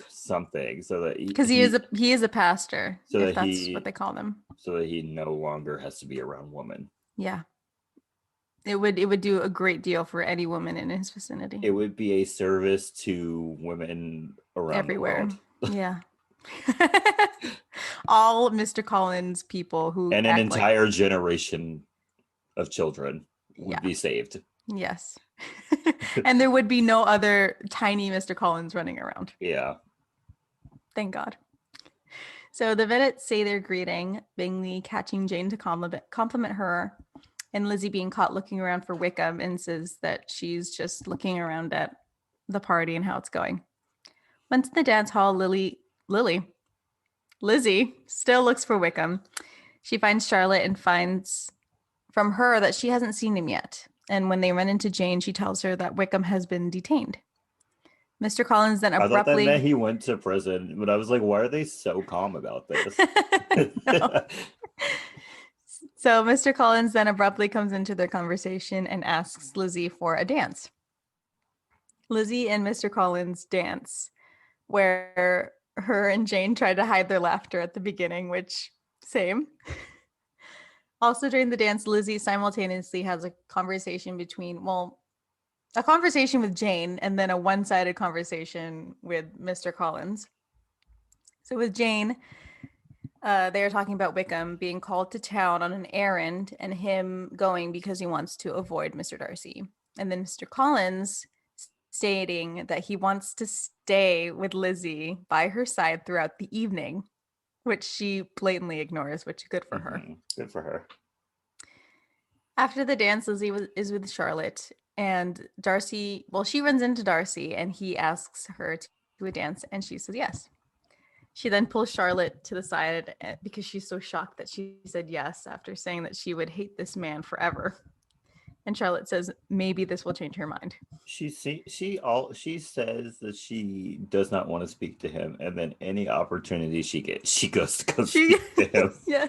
A: something. So that
B: because he is a pastor.
A: So
B: if that's what they call them.
A: So that he no longer has to be around women.
B: Yeah. It would do a great deal for any woman in his vicinity.
A: It would be a service to women around the
B: Everywhere.
A: world.
B: Yeah. All Mr. Collins people who
A: And an
B: act like,
A: entire generation of children would
B: yeah,
A: be saved.
B: yes. And there would be no other tiny Mr. Collins running around.
A: Yeah.
B: Thank God. So the Vennets say their greeting, Bingley catching Jane to compliment her, and Lizzie being caught looking around for Wickham, and says that she's just looking around at the party and how it's going. Once in the dance hall, Lizzie still looks for Wickham. She finds Charlotte and finds from her that she hasn't seen him yet. And when they run into Jane, she tells her that Wickham has been detained. Mr. Collins then
A: I thought that meant
B: abruptly...
A: he went to prison, but I was like, why are they so calm about this?
B: No. So Mr. Collins then abruptly comes into their conversation and asks Lizzie for a dance. Lizzie and Mr. Collins dance, where her and Jane try to hide their laughter at the beginning, which, same. Also during the dance, Lizzie simultaneously has a conversation with Jane and then a one-sided conversation with Mr. Collins. So with Jane, they are talking about Wickham being called to town on an errand and him going because he wants to avoid Mr. Darcy. And then Mr. Collins stating that he wants to stay with Lizzie by her side throughout the evening, which she blatantly ignores, which is good for her.
A: Good for her.
B: After the dance, Lizzie is with Charlotte, and Darcy, she runs into Darcy and he asks her to do a dance and she says yes. She then pulls Charlotte to the side because she's so shocked that she said yes after saying that she would hate this man forever. And Charlotte says maybe this will change her mind.
A: She says that she does not want to speak to him, and then any opportunity she gets, she goes to go speak to him.
B: Yeah,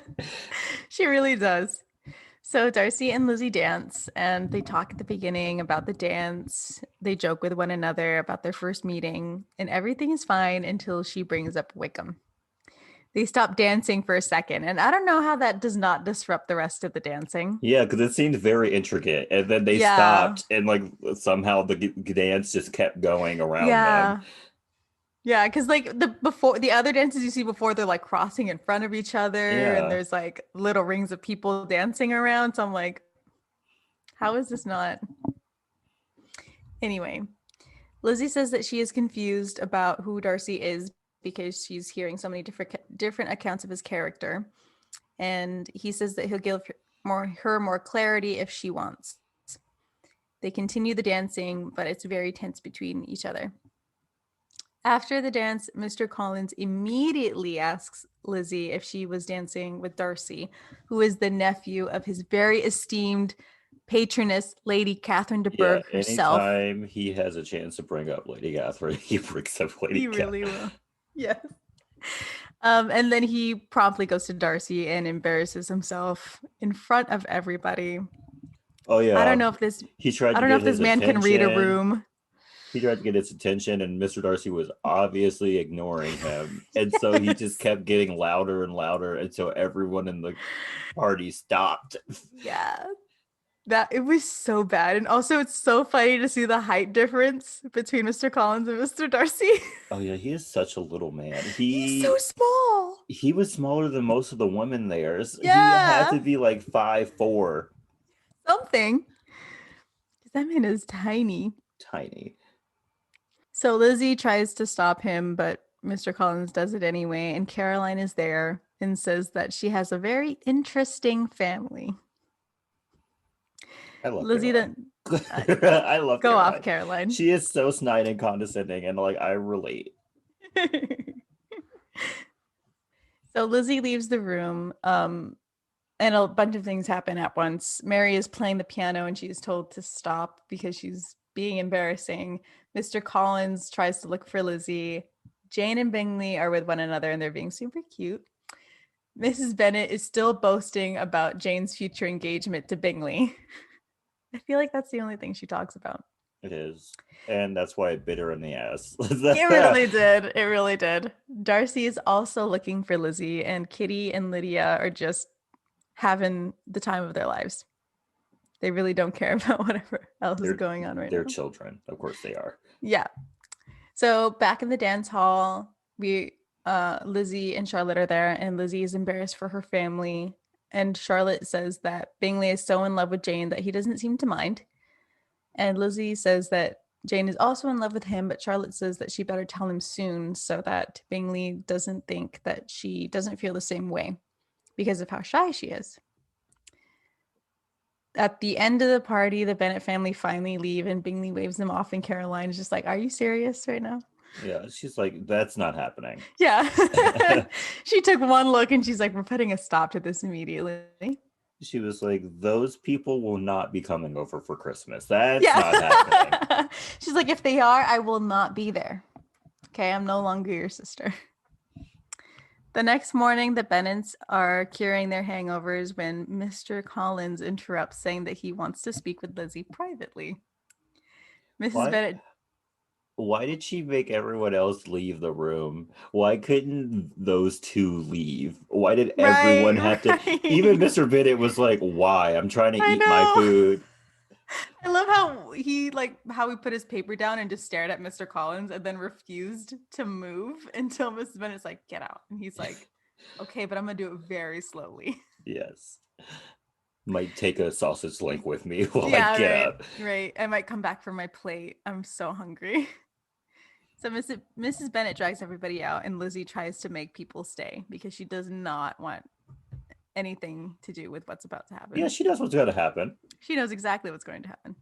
B: she really does. So Darcy and Lizzie dance, and they talk at the beginning about the dance. They joke with one another about their first meeting, and everything is fine until she brings up Wickham. They stop dancing for a second, and I don't know how that does not disrupt the rest of the dancing.
A: Yeah, because it seemed very intricate, and then they stopped, and like somehow the dance just kept going around them.
B: Yeah, because like the other dances you see before, they're like crossing in front of each other, and there's like little rings of people dancing around. So I'm like, how is this not? Anyway, Lizzie says that she is confused about who Darcy is because she's hearing so many different accounts of his character, and he says that he'll give her more clarity if she wants. They continue the dancing, but it's very tense between each other. After the dance, Mr. Collins immediately asks Lizzie if she was dancing with Darcy, who is the nephew of his very esteemed patroness, Lady Catherine de Bourgh herself.
A: Anytime he has a chance to bring up Lady Catherine, he brings up Lady Catherine. He really will.
B: Yes. And then he promptly goes to Darcy and embarrasses himself in front of everybody.
A: Oh yeah.
B: I don't know if this man can read a room.
A: He tried to get his attention, and Mr. Darcy was obviously ignoring him. And so he just kept getting louder and louder until everyone in the party stopped.
B: Yeah. It was so bad. And also it's so funny to see the height difference between Mr. Collins and Mr. Darcy.
A: Oh yeah, he is such a little man.
B: He's so small.
A: He was smaller than most of the women there.
B: Yeah.
A: He had to be like 5'4".
B: Something. That man is tiny.
A: Tiny.
B: So Lizzie tries to stop him, but Mr. Collins does it anyway, and Caroline is there and says that she has a very interesting family.
A: I love
B: Lizzie
A: Caroline. I love
B: Go Caroline. Off, Caroline.
A: She is so snide and condescending, and like I relate.
B: So Lizzie leaves the room, and a bunch of things happen at once. Mary is playing the piano, and she's told to stop because she's being embarrassing. Mr. Collins tries to look for Lizzie. Jane and Bingley are with one another, and they're being super cute. Mrs. Bennet is still boasting about Jane's future engagement to Bingley. I feel like that's the only thing she talks about.
A: It is. And that's why it bit her in the ass.
B: It really did. It really did. Darcy is also looking for Lizzie, and Kitty and Lydia are just having the time of their lives. They really don't care about whatever else is
A: They're
B: going on right
A: they're
B: now.
A: children. Of course they are.
B: Yeah. So back in the dance hall, Lizzie and Charlotte are there, and Lizzie is embarrassed for her family. And Charlotte says that Bingley is so in love with Jane that he doesn't seem to mind. And Lizzie says that Jane is also in love with him, but Charlotte says that she better tell him soon so that Bingley doesn't think that she doesn't feel the same way because of how shy she is. At the end of the party, the Bennet family finally leave, and Bingley waves them off, and Caroline is just like, "Are you serious right now?"
A: Yeah, she's like, that's not happening.
B: Yeah. She took one look and she's like, "We're putting a stop to this immediately."
A: She was like, those people will not be coming over for Christmas. That's not happening.
B: Yeah. She's like, "If they are, I will not be there. Okay, I'm no longer your sister." The next morning, the Bennets are curing their hangovers when Mr. Collins interrupts, saying that he wants to speak with Lizzie privately. Mrs.
A: Why?
B: Bennet,
A: Why did she make everyone else leave the room? Why couldn't those two leave? Why did everyone have to? Even
B: right.
A: Mr. Bennett was like, why? I'm trying to
B: I
A: eat my
B: know.
A: food.
B: I love how he put his paper down and just stared at Mr. Collins and then refused to move until Mrs. Bennet's like, "Get out." And he's like, "Okay, but I'm gonna do it very slowly."
A: Yes. Might take a sausage link with me while I
B: Yeah,
A: get
B: right.
A: up.
B: Right. I might come back for my plate. I'm so hungry. So Mrs. Bennet drags everybody out, and Lizzie tries to make people stay because she does not want anything to do with what's about to happen.
A: Yeah, she knows what's going to happen.
B: She knows exactly what's going to happen.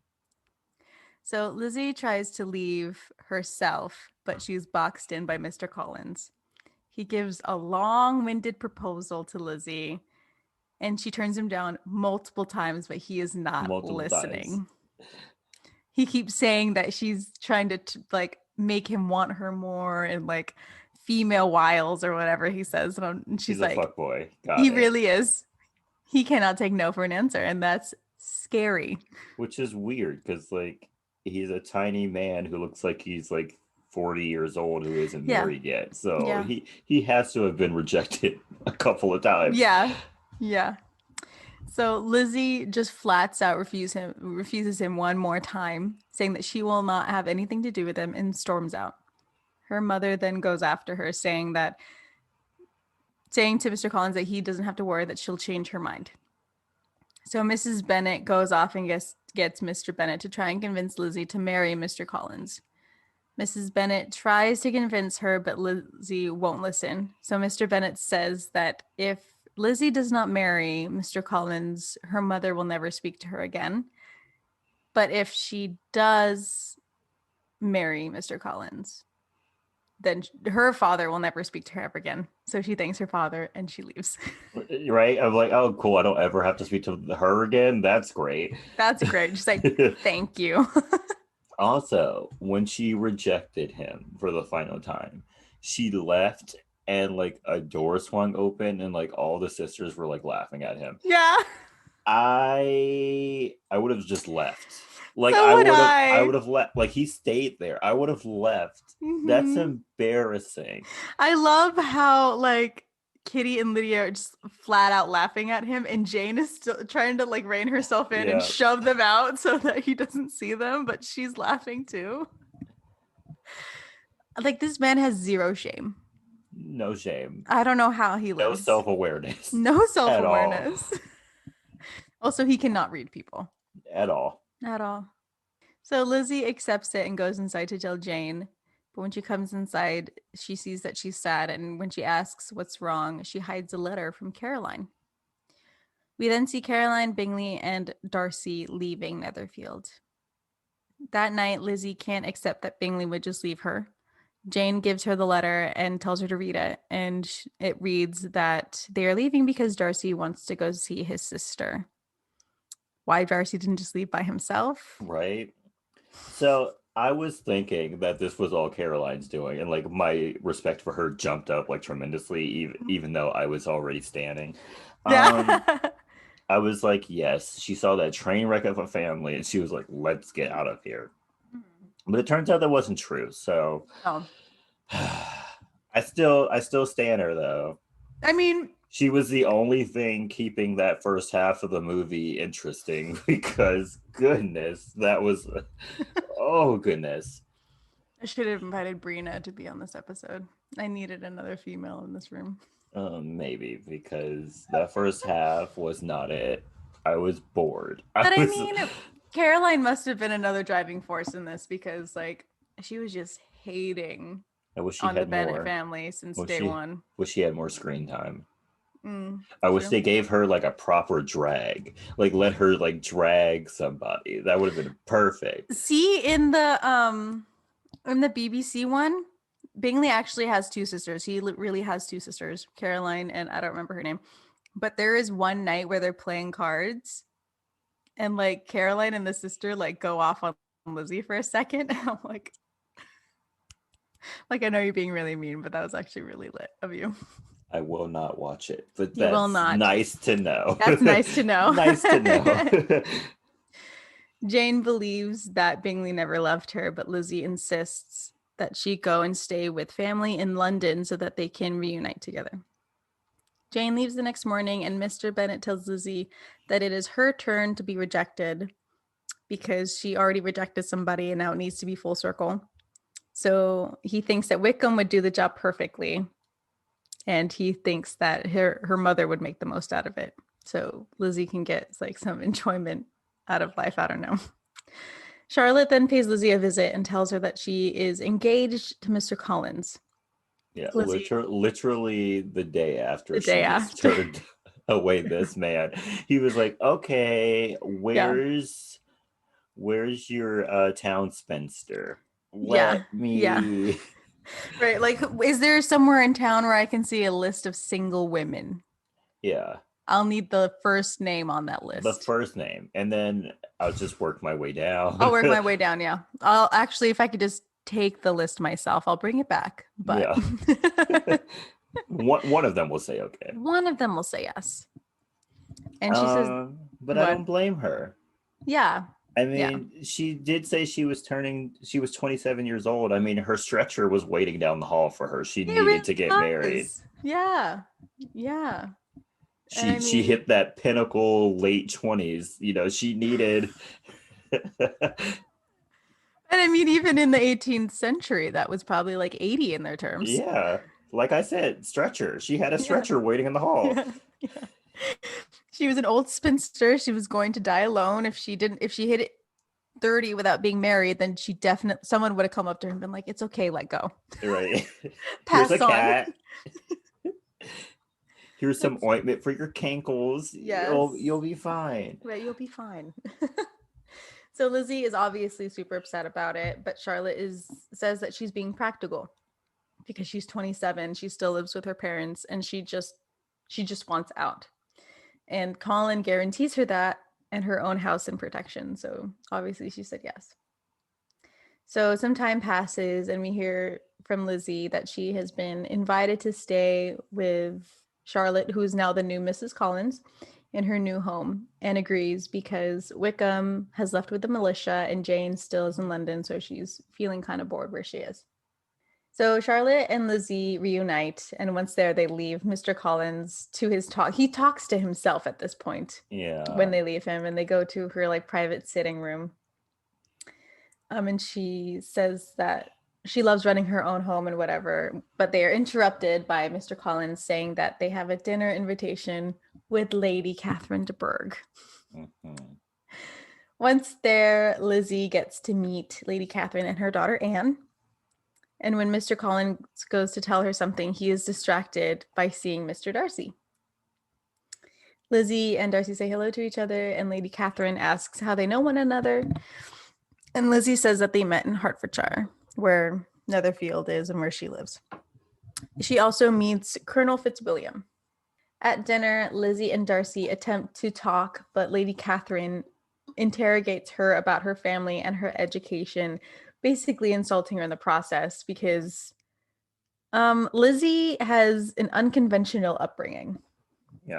B: So Lizzie tries to leave herself, but she's boxed in by Mr. Collins. He gives a long-winded proposal to Lizzie, and she turns him down multiple times, but he is not
A: Multiple times.
B: listening. He keeps saying that she's trying to like make him want her more and like female wiles or whatever he says. And she's
A: He's a
B: like,
A: fuck boy. Got
B: he
A: it.
B: really is. He cannot take no for an answer, and that's scary.
A: Which is weird because, like, he's a tiny man who looks like he's like 40 years old who isn't
B: Yeah.
A: married yet. So
B: Yeah.
A: he has to have been rejected a couple of times.
B: Yeah. Yeah. So Lizzie just flats out refuses him one more time, saying that she will not have anything to do with him, and storms out. Her mother then goes after her, saying to Mr. Collins that he doesn't have to worry, that she'll change her mind. So Mrs. Bennet goes off and gets Mr. Bennet to try and convince Lizzie to marry Mr. Collins. Mrs. Bennet tries to convince her, but Lizzie won't listen. So Mr. Bennet says that if Lizzie does not marry Mr. Collins, her mother will never speak to her again. But if she does marry Mr. Collins, then her father will never speak to her ever again. So she thanks her father and she leaves.
A: Right? I'm like, oh, cool. I don't ever have to speak to her again. That's great.
B: That's great. She's like, thank you.
A: Also, when she rejected him for the final time, she left and like a door swung open and like all the sisters were like laughing at him.
B: Yeah.
A: I would have just left. Like
B: So
A: I would have left. Like he stayed there. I would have left.
B: Mm-hmm.
A: That's embarrassing.
B: I love how like Kitty and Lydia are just flat out laughing at him, and Jane is still trying to like rein herself in and shove them out so that he doesn't see them, but she's laughing too. Like, this man has zero shame.
A: No shame.
B: I don't know how he lives.
A: No self-awareness.
B: No self-awareness. Also, he cannot read people.
A: At all.
B: At all. So Lizzie accepts it and goes inside to tell Jane. But when she comes inside, she sees that she's sad. And when she asks what's wrong, she hides a letter from Caroline. We then see Caroline, Bingley, and Darcy leaving Netherfield. That night, Lizzie can't accept that Bingley would just leave her. Jane gives her the letter and tells her to read it. And it reads that they are leaving because Darcy wants to go see his sister. Why Darcy didn't just leave by himself?
A: Right. So I was thinking that this was all Caroline's doing, and like my respect for her jumped up like tremendously, even though I was already standing.
B: Yeah.
A: I was like, yes, she saw that train wreck of a family, and she was like, let's get out of here. But it turns out that wasn't true. So I still stand her though.
B: I mean,
A: She was the only thing keeping that first half of the movie interesting because goodness, that was oh goodness.
B: I should have invited Brina to be on this episode. I needed another female in this room.
A: Maybe because that first half was not it. I was bored. I
B: But I
A: was
B: mean, Caroline must have been another driving force in this because, like, she was just hating
A: I wish she
B: on the
A: had
B: Bennett
A: more.
B: family since
A: Wish
B: day
A: she
B: one.
A: wish she had more screen time.
B: Mm,
A: I wish
B: true.
A: they gave her like a proper drag. Like let her like drag somebody. That would have been perfect.
B: See, in the BBC one, Bingley actually has two sisters. He really has two sisters, Caroline and I don't remember her name. But there is one night where they're playing cards, and like Caroline and the sister like go off on Lizzie for a second. And I'm like I know you're being really mean, but that was actually really lit of you.
A: I will not watch it, but
B: You will
A: that's
B: not.
A: nice to know.
B: That's nice to know.
A: Nice to know.
B: Jane believes that Bingley never loved her, but Lizzie insists that she go and stay with family in London so that they can reunite together. Jane leaves the next morning, and Mr. Bennet tells Lizzie that it is her turn to be rejected because she already rejected somebody and now it needs to be full circle. So he thinks that Wickham would do the job perfectly, and he thinks that her mother would make the most out of it. So Lizzie can get like some enjoyment out of life. I don't know. Charlotte then pays Lizzie a visit and tells her that she is engaged to Mr. Collins.
A: Yeah,
B: Lizzie,
A: literally the day after
B: the day
A: she just
B: after.
A: turned away this man. He was like, "Okay,
B: Yeah.
A: where's your town spinster?
B: Yeah.
A: Let
B: Yeah.
A: me."
B: Right. Like, is there somewhere in town where I can see a list of single women?
A: Yeah,
B: I'll need the first name on that
A: the
B: list.
A: first name, and then I'll just work my way
B: I'll
A: down.
B: work my way down. Yeah. I'll actually, if I could just take the list myself, I'll bring it back. But
A: Yeah, one of them will say okay.
B: one of them will say yes. And she says,
A: But I
B: what?
A: don't blame her.
B: Yeah.
A: I
B: Yeah.
A: mean, she did say she was 27 years old. I mean, her stretcher was waiting down the hall for her. She
B: It
A: needed
B: really
A: to get married.
B: does. Yeah. Yeah. And I
A: She
B: mean,
A: hit that pinnacle late 20s. She needed
B: even in the 18th century, that was probably like 80 in their terms.
A: yeah, like I said, stretcher. She had a
B: Yeah.
A: stretcher waiting in the hall.
B: Yeah. Yeah. She was an old spinster. She was going to die alone. If she hit it 30 without being married, then someone would have come up to her and been like, it's okay, let go.
A: Right. Here's a
B: Pass on.
A: cat. Here's some ointment for your cankles.
B: Yes.
A: You'll be fine.
B: Right, you'll be fine. So Lizzie is obviously super upset about it, but Charlotte says that she's being practical because she's 27, she still lives with her parents, and she just wants out. And Colin guarantees her that and her own house and protection. So obviously she said yes. So some time passes and we hear from Lizzie that she has been invited to stay with Charlotte, who's now the new Mrs. Collins, in her new home, and agrees because Wickham has left with the militia and Jane still is in London, so she's feeling kind of bored where she is. So Charlotte and Lizzie reunite, and once there, they leave Mr. Collins to his talk. He talks to himself at this point.
A: Yeah.
B: When they leave him, and they go to her like private sitting room. And she says that she loves running her own home and whatever, but they are interrupted by Mr. Collins saying that they have a dinner invitation with Lady Catherine de Bourgh. Mm-hmm. Once there, Lizzie gets to meet Lady Catherine and her daughter Anne. And when Mr. Collins goes to tell her something, he is distracted by seeing Mr. Darcy. Lizzie and Darcy say hello to each other, and Lady Catherine asks how they know one another. And Lizzie says that they met in Hertfordshire, where Netherfield is and where she lives. She also meets Colonel Fitzwilliam. At dinner, Lizzie and Darcy attempt to talk, but Lady Catherine interrogates her about her family and her education, basically insulting her in the process because Lizzie has an unconventional upbringing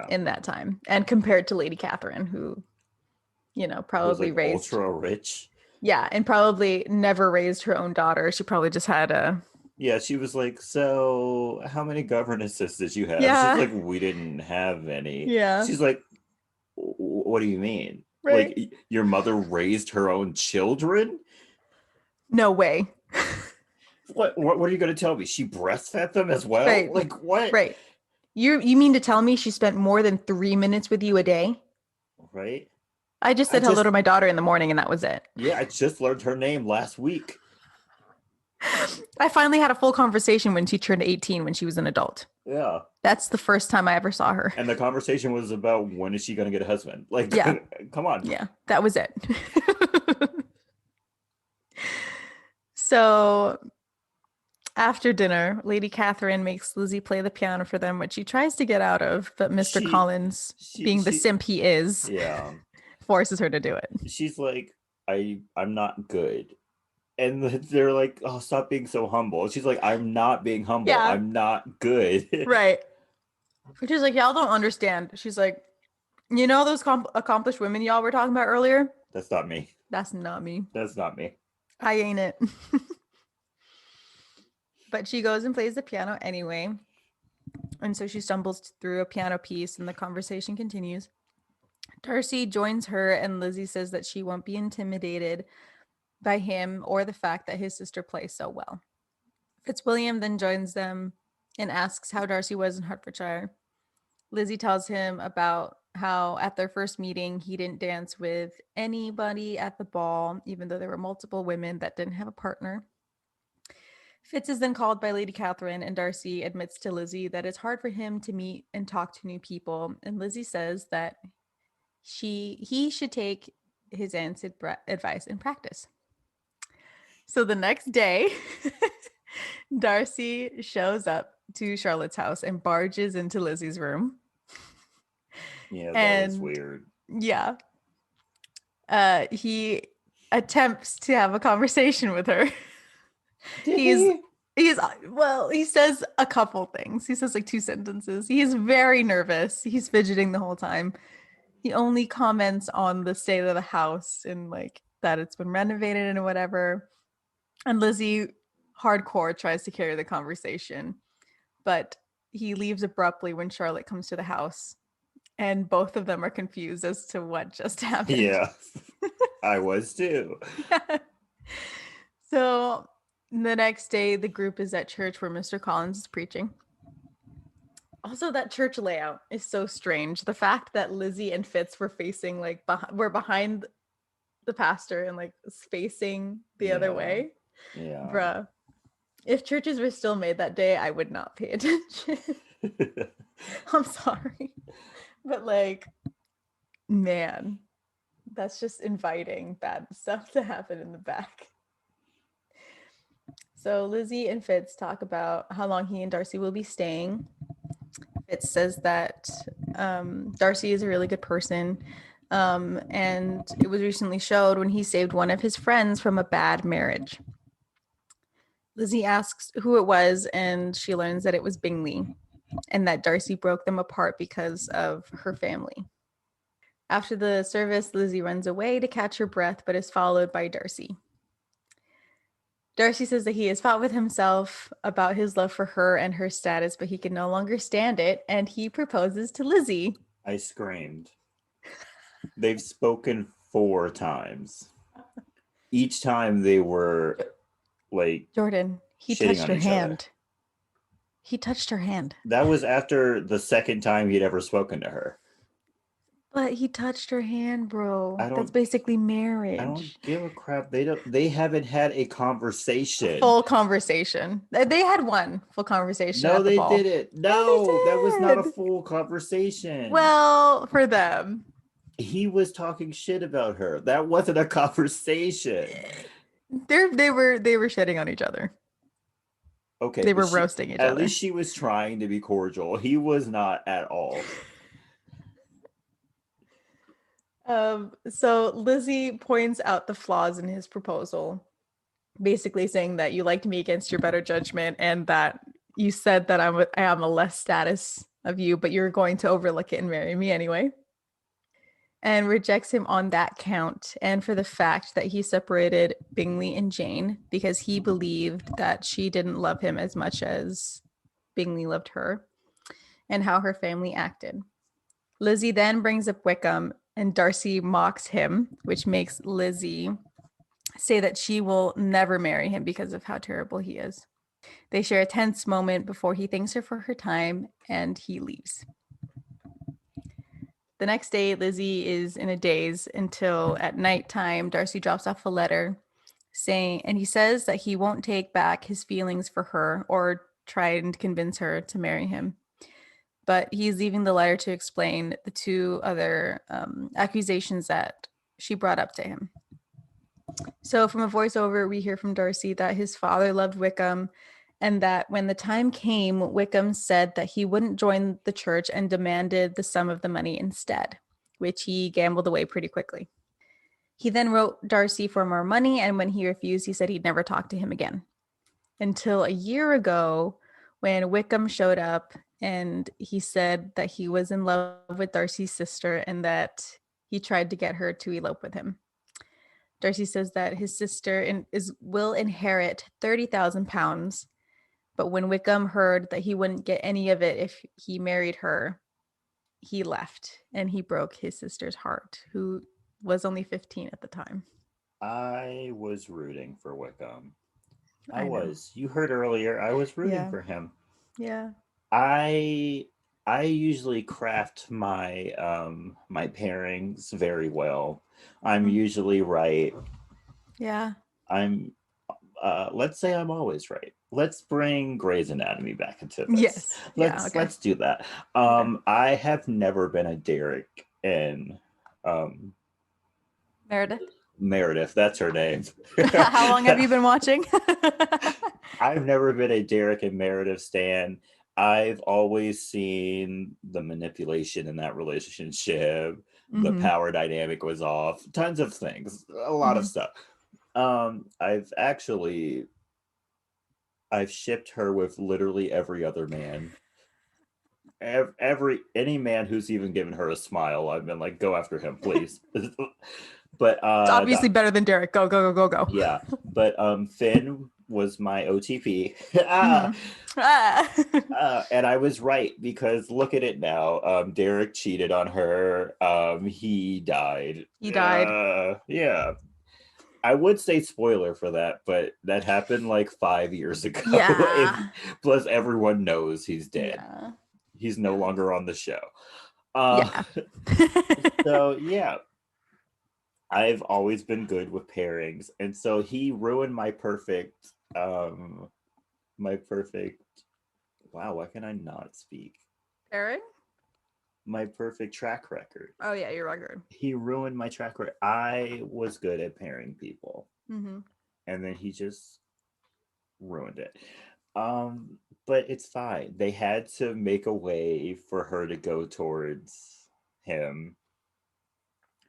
B: in that time, and compared to Lady Catherine, who, probably
A: like
B: raised
A: ultra rich.
B: Yeah, and probably never raised her own daughter. She probably just had a
A: Yeah, she was like, "So, how many governesses did you have?" She's
B: Yeah.
A: like, "We didn't have any."
B: Yeah.
A: She's like, What do you mean? Like,
B: Right.
A: your mother raised her own children?
B: No way.
A: What are you going to tell me? She breastfed them as well?
B: Right.
A: Like, what?
B: Right. You mean to tell me she spent more than 3 minutes with you a day?
A: Right?
B: I just
A: I
B: said hello to
A: just,
B: my daughter in the morning and that was it.
A: yeah, I just learned her name last week.
B: I finally had a full conversation when she turned 18 when she was an adult.
A: Yeah.
B: That's the first time I ever saw her.
A: And the conversation was about when is she going to get a husband? Like,
B: Yeah.
A: come on.
B: Yeah. That was it. So after dinner, Lady Catherine makes Lizzie play the piano for them, which she tries to get out of, but Mr.
A: She,
B: Collins,
A: she,
B: being the
A: she,
B: simp he is,
A: yeah.
B: forces her to do it.
A: She's like, I'm not good. And they're like, oh, stop being so humble. She's like, I'm not being humble.
B: Yeah,
A: I'm not good.
B: right. Which is like, y'all don't understand. She's like, you know those accomplished women y'all were talking about earlier?
A: That's not me.
B: That's not me.
A: That's not me.
B: I ain't it. But she goes and plays the piano anyway. And so she stumbles through a piano piece and the conversation continues. Darcy joins her and Lizzie says that she won't be intimidated by him or the fact that his sister plays so well. Fitzwilliam then joins them and asks how Darcy was in Hertfordshire. Lizzie tells him about how at their first meeting he didn't dance with anybody at the ball, even though there were multiple women that didn't have a partner. Fitz is then called by Lady Catherine, and Darcy admits to Lizzie that it's hard for him to meet and talk to new people. And Lizzie says that he should take his aunt's advice in practice. So the next day, Darcy shows up to Charlotte's house and barges into Lizzie's room.
A: Yeah, that was
B: And
A: weird.
B: yeah, he attempts to have a conversation with her.
A: Did
B: he's
A: he?
B: he's well, he says a couple things. He says like two sentences. He's very nervous. He's fidgeting the whole time. He only comments on the state of the house and like that it's been renovated and whatever. And Lizzie hardcore tries to carry the conversation, but he leaves abruptly when Charlotte comes to the house, and both of them are confused as to what just happened.
A: Yeah, I was too.
B: So the next day, the group is at church where Mr. Collins is preaching. Also, that church layout is so strange. The fact that Lizzie and Fitz were facing like were behind the pastor and like facing the other way.
A: Yeah.
B: Bruh. If churches were still made that day, I would not pay attention. I'm sorry. But like, man, that's just inviting bad stuff to happen in the back. So Lizzie and Fitz talk about how long he and Darcy will be staying. Fitz says that Darcy is a really good person. And it was recently showed when he saved one of his friends from a bad marriage. Lizzie asks who it was, and she learns that it was Bingley, and that Darcy broke them apart because of her family. After the service, Lizzie runs away to catch her breath, but is followed by Darcy. Darcy says that he has fought with himself about his love for her and her status, but he can no longer stand it, and he proposes to Lizzie.
A: I screamed. They've spoken 4 times. Each time they were like,
B: Jordan, he
A: shitting
B: touched
A: on
B: her
A: each other.
B: hand. He touched her hand.
A: That was after the second time he'd ever spoken to her.
B: But he touched her hand, bro.
A: I
B: That's
A: don't
B: basically
A: I
B: marriage.
A: don't give a crap. They haven't had a conversation.
B: Full conversation. They had one full conversation
A: No,
B: at the
A: they
B: ball.
A: didn't.
B: Yeah,
A: No,
B: they
A: that was not a
B: did.
A: full conversation.
B: Well, for them.
A: He was talking shit about her. That wasn't a conversation.
B: They were shitting on each other.
A: Okay.
B: They were roasting each other.
A: At least she was trying to be cordial. He was not at all.
B: So Lizzie points out the flaws in his proposal, basically saying that you liked me against your better judgment and that you said that I am a less status of you, but you're going to overlook it and marry me anyway. and rejects him on that count and for the fact that he separated Bingley and Jane because he believed that she didn't love him as much as Bingley loved her, and how her family acted. Lizzie then brings up Wickham, and Darcy mocks him, which makes Lizzie say that she will never marry him because of how terrible he is. They share a tense moment before he thanks her for her time and he leaves. The next day, Lizzie is in a daze until at nighttime, Darcy drops off a letter saying, and he says that he won't take back his feelings for her or try and convince her to marry him. But he's leaving the letter to explain the two other accusations that she brought up to him. So from a voiceover, we hear from Darcy that his father loved Wickham and that when the time came, Wickham said that he wouldn't join the church and demanded the sum of the money instead, which he gambled away pretty quickly. He then wrote Darcy for more money, and when he refused, he said he'd never talk to him again. Until a year ago, when Wickham showed up and he said that he was in love with Darcy's sister and that he tried to get her to elope with him. Darcy says that his sister will inherit £30,000, but when Wickham heard that he wouldn't get any of it if he married her, he left and he broke his sister's heart, who was only 15 at the time.
A: I was rooting for Wickham.
B: I know.
A: was. You heard earlier, I was rooting for him.
B: Yeah.
A: I usually craft my my pairings very well. I'm usually right.
B: Yeah.
A: I'm let's say I'm always right. Let's bring Grey's Anatomy back into this.
B: Yes.
A: Let's do that.
B: Okay.
A: I have never been a Derek in Meredith, that's her name.
B: How long have you been watching?
A: I've never been a Derek and Meredith stan. I've always seen the manipulation in that relationship. The power dynamic was off. Tons of things. A lot of stuff. I've shipped her with literally every other man. Any man who's even given her a smile, I've been like, go after him, please. But
B: it's obviously better than Derek. Go.
A: Yeah, but Finn was my OTP. And I was right, because look at it now. Derek cheated on her. He died. Yeah. I would say spoiler for that, but that happened like 5 years ago.
B: Yeah.
A: Plus everyone knows he's dead.
B: Yeah.
A: He's no longer on the show. So yeah, I've always been good with pairings, and so he ruined my perfect wow, why can I not speak?
B: Pairing?
A: My perfect track record.
B: Oh yeah, your record.
A: He ruined my track record. I was good at pairing people.
B: Mm-hmm.
A: And then he just ruined it. But it's fine. They had to make a way for her to go towards him.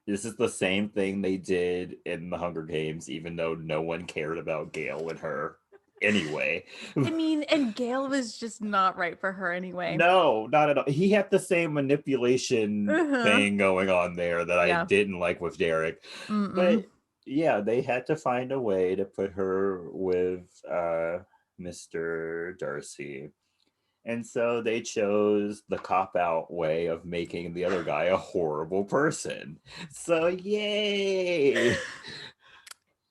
A: This is the same thing they did in the Hunger Games, even though no one cared about Gale and her anyway.
B: I mean, and Gale was just not right for her anyway.
A: No, not at all. He had the same manipulation thing going on there that I didn't like with Derek. But yeah, they had to find a way to put her with Mr. Darcy. And so they chose the cop-out way of making the other guy a horrible person. So yay!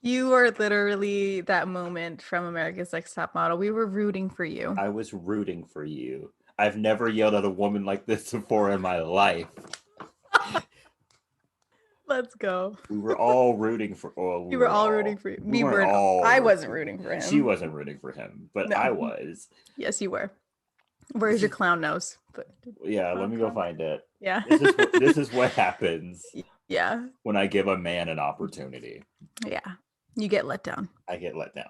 B: You were literally that moment from America's Next Top Model. We were rooting for you.
A: I was rooting for you. I've never yelled at a woman like this before in my life.
B: Let's go.
A: We were all rooting for.
B: We were all rooting for you. We were all. I wasn't rooting for him.
A: She wasn't rooting for him, but no. I was.
B: Yes, you were. Where's your clown nose?
A: Yeah, let me go find it.
B: Yeah.
A: This is what happens.
B: Yeah.
A: When I give a man an opportunity.
B: Yeah. You get let down.
A: I get let down.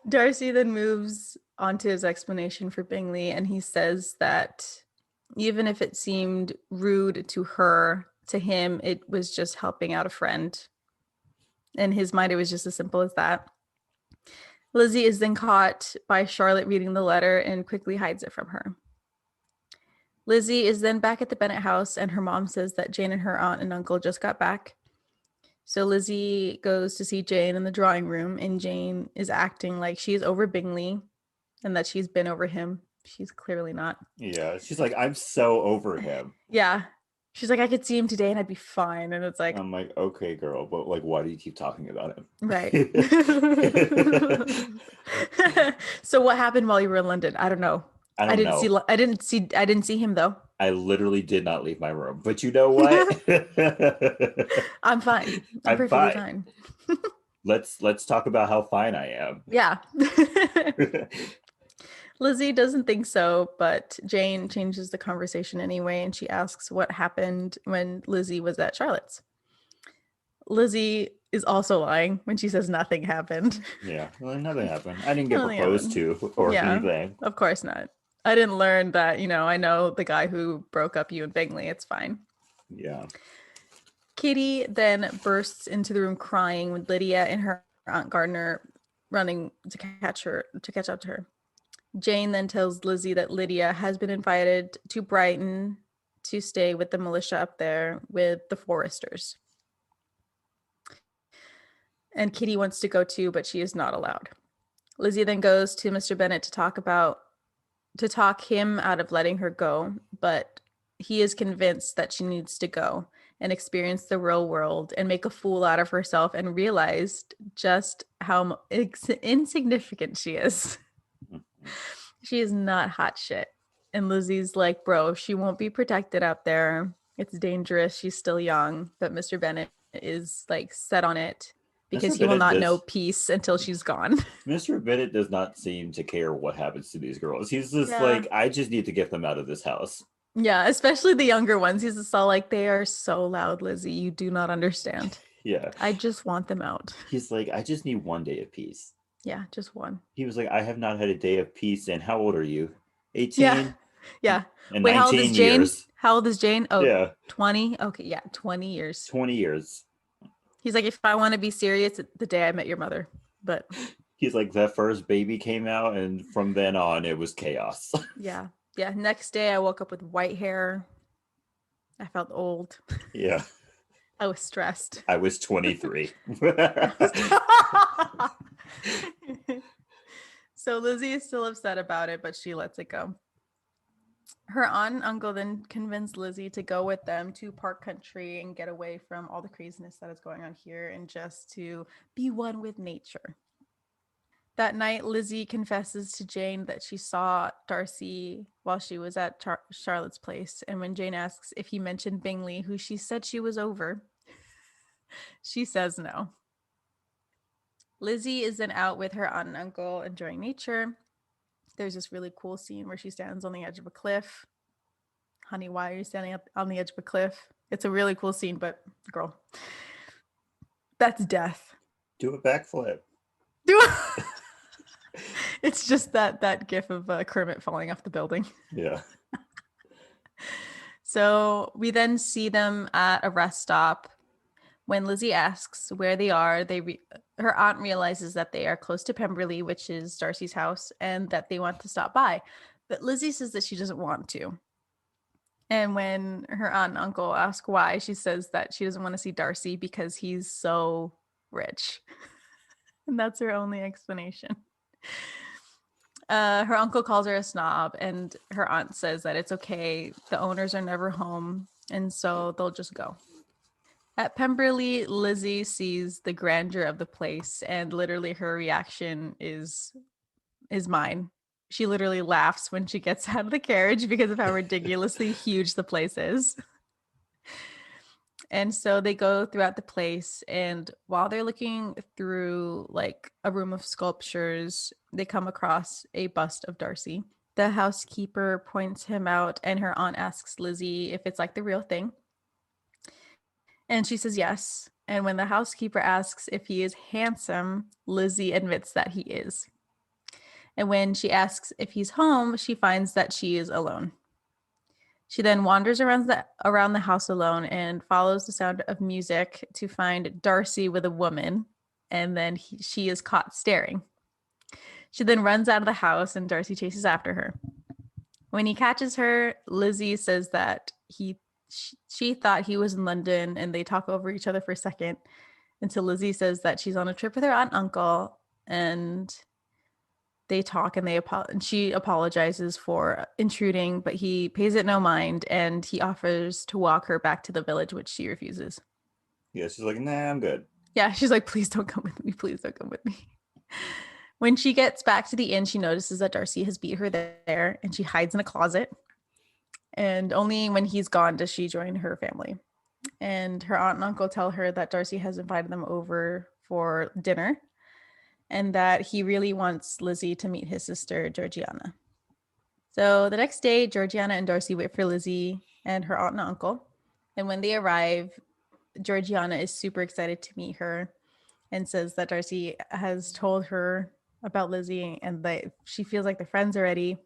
B: Darcy then moves on to his explanation for Bingley, and he says that even if it seemed rude to her, to him, it was just helping out a friend. In his mind, it was just as simple as that. Lizzie is then caught by Charlotte reading the letter and quickly hides it from her. Lizzie is then back at the Bennett house, and her mom says that Jane and her aunt and uncle just got back. So Lizzie goes to see Jane in the drawing room, and Jane is acting like she's over Bingley and that she's been over him. She's clearly not.
A: Yeah, she's like, I'm so over him.
B: Yeah. She's like, I could see him today and I'd be fine. And it's like,
A: I'm like, okay, girl, but like, why do you keep talking about him?
B: right. So what happened while you were in London? I don't know.
A: I don't know.
B: I didn't see him though.
A: I literally did not leave my room. But you know what?
B: I'm fine. I'm
A: I'm
B: perfectly
A: fine.
B: fine.
A: Let's talk about how fine I am.
B: Yeah. Lizzie doesn't think so, but Jane changes the conversation anyway, and she asks what happened when Lizzie was at Charlotte's. Lizzie is also lying when she says nothing happened.
A: Yeah, well, nothing happened. I didn't get
B: Nothing
A: proposed
B: happened.
A: to or
B: Yeah,
A: anything.
B: of course not. I didn't learn that, I know the guy who broke up you and Bingley. It's fine.
A: Yeah.
B: Kitty then bursts into the room crying with Lydia and her Aunt Gardner running to catch up to her. Jane then tells Lizzie that Lydia has been invited to Brighton to stay with the militia up there with the Foresters. And Kitty wants to go too, but she is not allowed. Lizzie then goes to Mr. Bennet to talk him out of letting her go, but he is convinced that she needs to go and experience the real world and make a fool out of herself, and realized just how insignificant she is. She is not hot shit. And Lizzie's like, bro, she won't be protected up there. It's dangerous. She's still young. But Mr. Bennet is like set on it because he will not know peace until she's gone.
A: Mr. Bennet does not seem to care what happens to these girls. He's just like, I just need to get them out of this house.
B: Yeah, especially the younger ones. He's just all like, they are so loud, Lizzie. You do not understand.
A: Yeah.
B: I just want them out.
A: He's like, I just need one day of peace.
B: Yeah, just one.
A: He was like, I have not had a day of peace. And how old are you? 18?
B: Yeah. Yeah.
A: And
B: wait, how old is Jane?
A: Years.
B: How old is Jane? Oh,
A: yeah.
B: 20? Okay, yeah, 20 years.
A: 20 years.
B: He's like, if I want to be serious, the day I met your mother. But
A: he's like, that first baby came out, and from then on, it was chaos.
B: Yeah. Yeah. Next day, I woke up with white hair. I felt old.
A: Yeah.
B: I was stressed.
A: I was 23.
B: So Lizzie is still upset about it, but she lets it go. Her aunt and uncle then convince Lizzie to go with them to Park Country and get away from all the craziness that is going on here and just to be one with nature. That night, Lizzie confesses to Jane that she saw Darcy while she was at Charlotte's place. And when Jane asks if he mentioned Bingley, who she said she was over, she says no. Lizzie is then out with her aunt and uncle enjoying nature. There's this really cool scene where she stands on the edge of a cliff. Honey, why are you standing up on the edge of a cliff? It's a really cool scene, but girl, that's death.
A: Do a backflip.
B: It's just that gif of Kermit falling off the building.
A: Yeah.
B: So we then see them at a rest stop. When Lizzie asks where they are, her aunt realizes that they are close to Pemberley, which is Darcy's house, and that they want to stop by. But Lizzie says that she doesn't want to. And when her aunt and uncle ask why, she says that she doesn't want to see Darcy because he's so rich. And that's her only explanation. Her uncle calls her a snob, and her aunt says that it's okay. The owners are never home, and so they'll just go. At Pemberley, Lizzie sees the grandeur of the place, and literally her reaction is mine. She literally laughs when she gets out of the carriage because of how ridiculously huge the place is. And so they go throughout the place, and while they're looking through like a room of sculptures, they come across a bust of Darcy. The housekeeper points him out, and her aunt asks Lizzie if it's like the real thing. And she says yes. And when the housekeeper asks if he is handsome, Lizzie admits that he is. And when she asks if he's home, she finds that she is alone. She then wanders around the house alone and follows the sound of music to find Darcy with a woman. And then she is caught staring. She then runs out of the house, and Darcy chases after her. When he catches her, Lizzie says that she thought he was in London, and they talk over each other for a second until Lizzie says that she's on a trip with her aunt and uncle, and they talk and and she apologizes for intruding, but he pays it no mind, and he offers to walk her back to the village, which she refuses.
A: Yeah, she's like, nah, I'm good.
B: Yeah, she's like, please don't come with me. Please don't come with me. When she gets back to the inn, she notices that Darcy has beat her there, and she hides in a closet. And only when he's gone does she join her family. And her aunt and uncle tell her that Darcy has invited them over for dinner and that he really wants Lizzie to meet his sister, Georgiana. So the next day, Georgiana and Darcy wait for Lizzie and her aunt and uncle. And when they arrive, Georgiana is super excited to meet her and says that Darcy has told her about Lizzie and that she feels like they're friends already.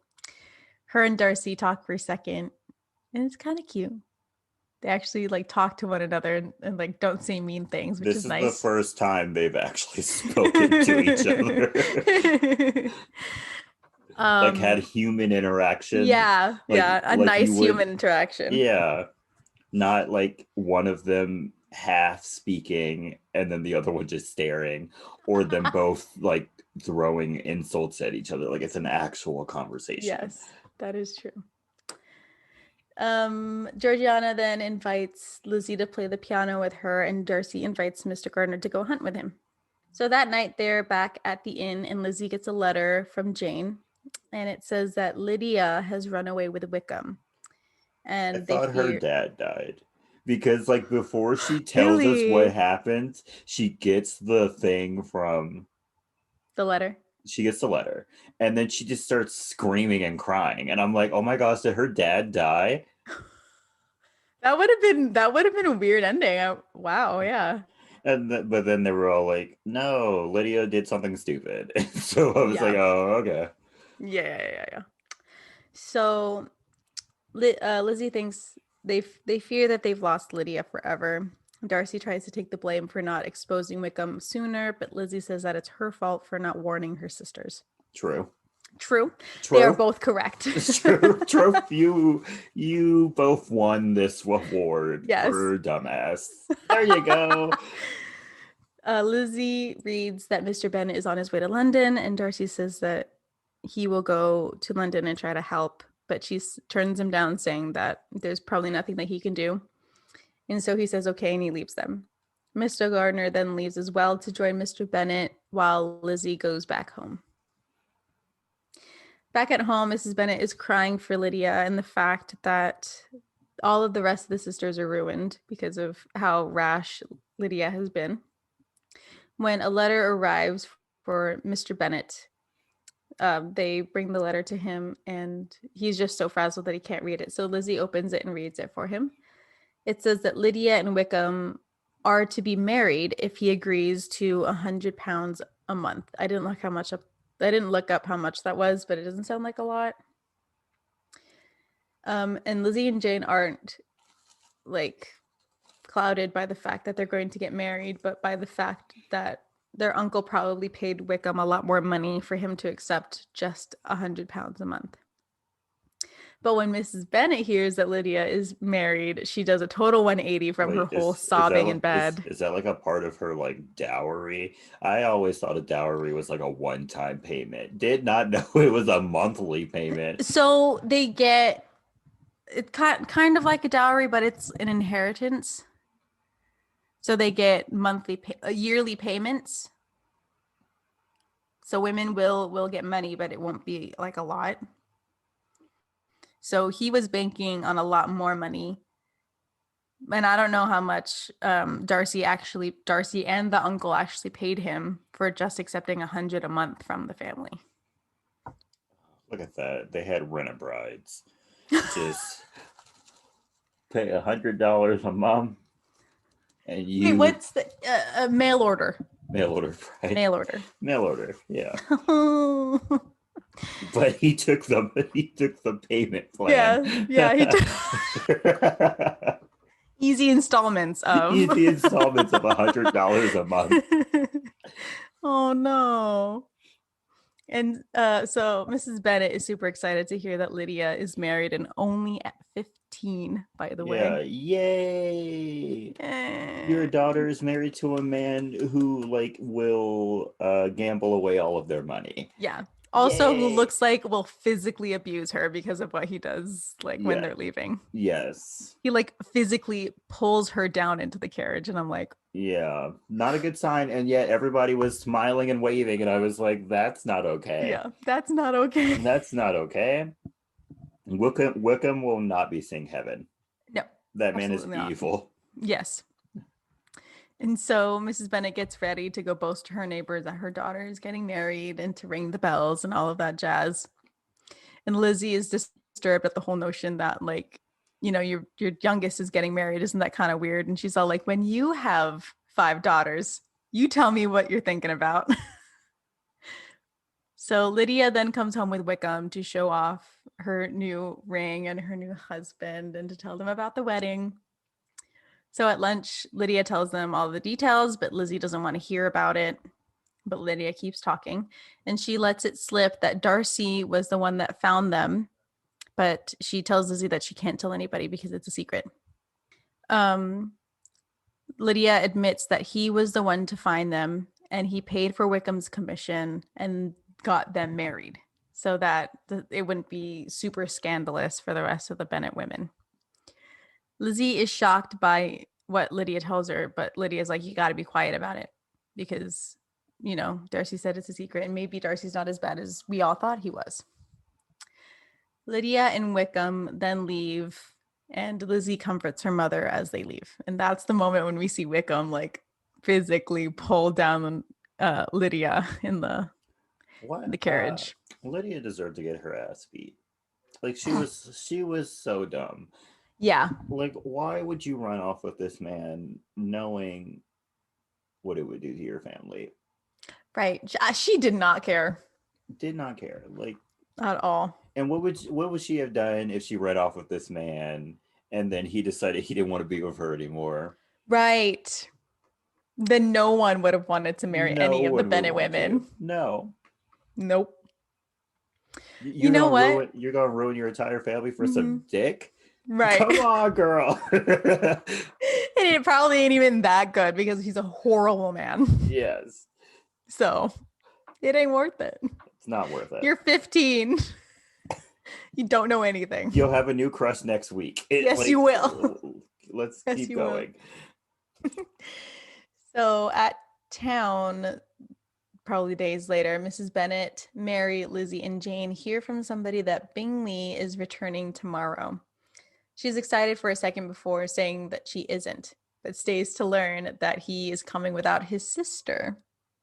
B: Her and Darcy talk for a second, and it's kind of cute. They actually like talk to one another and like don't say mean things, which
A: This
B: is
A: is
B: nice.
A: the first time they've actually spoken to each other. Like had human interaction.
B: Yeah, a nice human interaction.
A: Yeah. Not like one of them half speaking and then the other one just staring, or them both like throwing insults at each other. Like it's an actual conversation.
B: Yes, that is true. Georgiana then invites Lizzie to play the piano with her, and Darcy invites Mr. Gardner to go hunt with him. So that night they're back at the inn, and Lizzie gets a letter from Jane, and it says that Lydia has run away with Wickham. And
A: I thought her dad died. Because like before she tells us
B: Really?
A: what happened, she gets the thing from
B: the letter.
A: She gets the letter, and then she just starts screaming and crying, and I'm like, oh my gosh, did her dad die?
B: That would have been a weird ending. Wow, yeah.
A: But then they were all like, no, Lydia did something stupid. So I was like, oh, okay.
B: Yeah. So Lizzie thinks they fear that they've lost Lydia forever. Darcy tries to take the blame for not exposing Wickham sooner, but Lizzie says that it's her fault for not warning her sisters.
A: True.
B: They are both correct.
A: True. You both won this award for dumbass. There you go.
B: Lizzie reads that Mr. Bennet is on his way to London, and Darcy says that he will go to London and try to help, but she turns him down, saying that there's probably nothing that he can do. And so he says okay, and he leaves them. Mr. Gardner then leaves as well to join Mr. Bennet while Lizzie goes back home. Back at home, Mrs. Bennet is crying for Lydia and the fact that all of the rest of the sisters are ruined because of how rash Lydia has been. When a letter arrives for Mr. Bennet, they bring the letter to him, and he's just so frazzled that he can't read it. So Lizzie opens it and reads it for him. It says that Lydia and Wickham are to be married if he agrees to £100 a month. I didn't look up how much that was, but it doesn't sound like a lot. And Lizzie and Jane aren't like clouded by the fact that they're going to get married, but by the fact that their uncle probably paid Wickham a lot more money for him to accept just £100 a month. But when Mrs. Bennet hears that Lydia is married, she does a total 180 from her whole sobbing in bed.
A: Is that like a part of her like dowry? I always thought a dowry was like a one-time payment. Did not know it was a monthly payment.
B: So they get it kind of like a dowry, but it's an inheritance. So they get yearly payments. So women will get money, but it won't be like a lot. So he was banking on a lot more money. And I don't know how much Darcy and the uncle actually paid him for just accepting $100 a month from the family.
A: Look at that. They had rent-a-brides. Just pay $100 a month. And you...
B: Wait, what's the mail order?
A: Mail order, right?
B: Mail order.
A: Mail order, yeah. But he took the payment plan.
B: Yeah, he took easy installments of
A: $100 a month.
B: Oh no. And so Mrs. Bennet is super excited to hear that Lydia is married and only at 15, by the
A: Yeah,
B: way.
A: yay. Your
B: Eh,
A: daughter is married to a man who like will gamble away all of their money.
B: yeah. Also, who
A: Yay.
B: looks like will physically abuse her because of what he does, like when
A: Yeah.
B: they're leaving.
A: Yes.
B: He like physically pulls her down into the carriage, and I'm like,
A: Yeah. Not a good sign. And yet everybody was smiling and waving, and I was like, that's not okay.
B: yeah, that's not okay.
A: That's not okay. Wickham will not be seeing heaven.
B: No,
A: That man is
B: absolutely not.
A: evil.
B: Yes. And so Mrs. Bennet gets ready to go boast to her neighbors that her daughter is getting married and to ring the bells and all of that jazz. And Lizzie is disturbed at the whole notion that, like, your youngest is getting married. Isn't that kind of weird? And she's all like, when you have 5 daughters, you tell me what you're thinking about. So Lydia then comes home with Wickham to show off her new ring and her new husband and to tell them about the wedding. So at lunch, Lydia tells them all the details, but Lizzie doesn't want to hear about it. But Lydia keeps talking, and she lets it slip that Darcy was the one that found them, but she tells Lizzie that she can't tell anybody because it's a secret. Um, Lydia admits that he was the one to find them, and he paid for Wickham's commission and got them married so that it wouldn't be super scandalous for the rest of the Bennet women. Lizzie is shocked by what Lydia tells her, but Lydia's like, you got to be quiet about it because, Darcy said it's a secret, and maybe Darcy's not as bad as we all thought he was. Lydia and Wickham then leave, and Lizzie comforts her mother as they leave. And that's the moment when we see Wickham like physically pull down Lydia in the
A: What?
B: carriage.
A: Lydia deserved to get her ass beat. Like she was so dumb.
B: Yeah,
A: Like, why would you run off with this man knowing what it would do to your family?
B: right. She did not care
A: Did not care. Like,
B: at all.
A: and what would she have done if she ran off with this man and then he decided he didn't want to be with her anymore?
B: Right. Then no one would have wanted to marry
A: No
B: any of the
A: one would
B: Bennet
A: want to.
B: women.
A: No.
B: Nope. You
A: You're
B: know
A: gonna
B: what?
A: ruin your entire family for some dick?
B: Right.
A: Come on, girl.
B: And it probably ain't even that good because he's a horrible man.
A: Yes.
B: So it ain't worth it.
A: It's not worth it.
B: You're 15. You don't know anything.
A: You'll have a new crush next week.
B: Yes, you will.
A: Let's
B: Yes,
A: keep
B: you will.
A: going.
B: So at town, probably days later, Mrs. Bennet, Mary, Lizzie, and Jane hear from somebody that Bingley is returning tomorrow. She's excited for a second before saying that she isn't, but stays to learn that he is coming without his sister.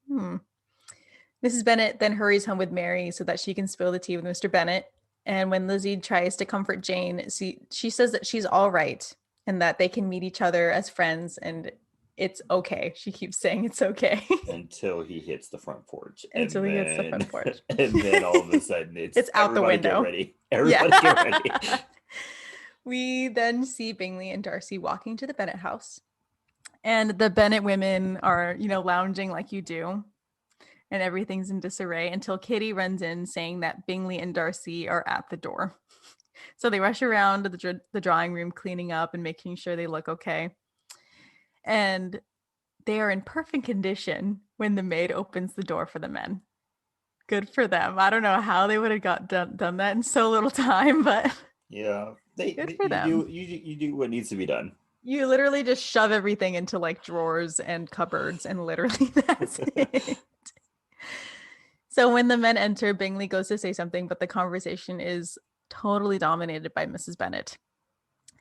B: Mrs. Bennet then hurries home with Mary so that she can spill the tea with Mr. Bennet. And when Lizzie tries to comfort Jane, she says that she's all right and that they can meet each other as friends and it's okay. She keeps saying it's okay.
A: Until he hits the front porch.
B: Until he hits the front porch.
A: And then all of a sudden it's
B: out the window.
A: Get ready. Everybody get ready.
B: We then see Bingley and Darcy walking to the Bennet house. And the Bennet women are, lounging like you do. And everything's in disarray until Kitty runs in saying that Bingley and Darcy are at the door. So they rush around to the drawing room, cleaning up and making sure they look okay. And they are in perfect condition when the maid opens the door for the men. Good for them. I don't know how they would have done that in so little time, but
A: yeah,
B: good for them.
A: You do what needs to be done.
B: You literally just shove everything into like drawers and cupboards, and literally that's it. So when the men enter, Bingley goes to say something, but the conversation is totally dominated by Mrs. Bennet.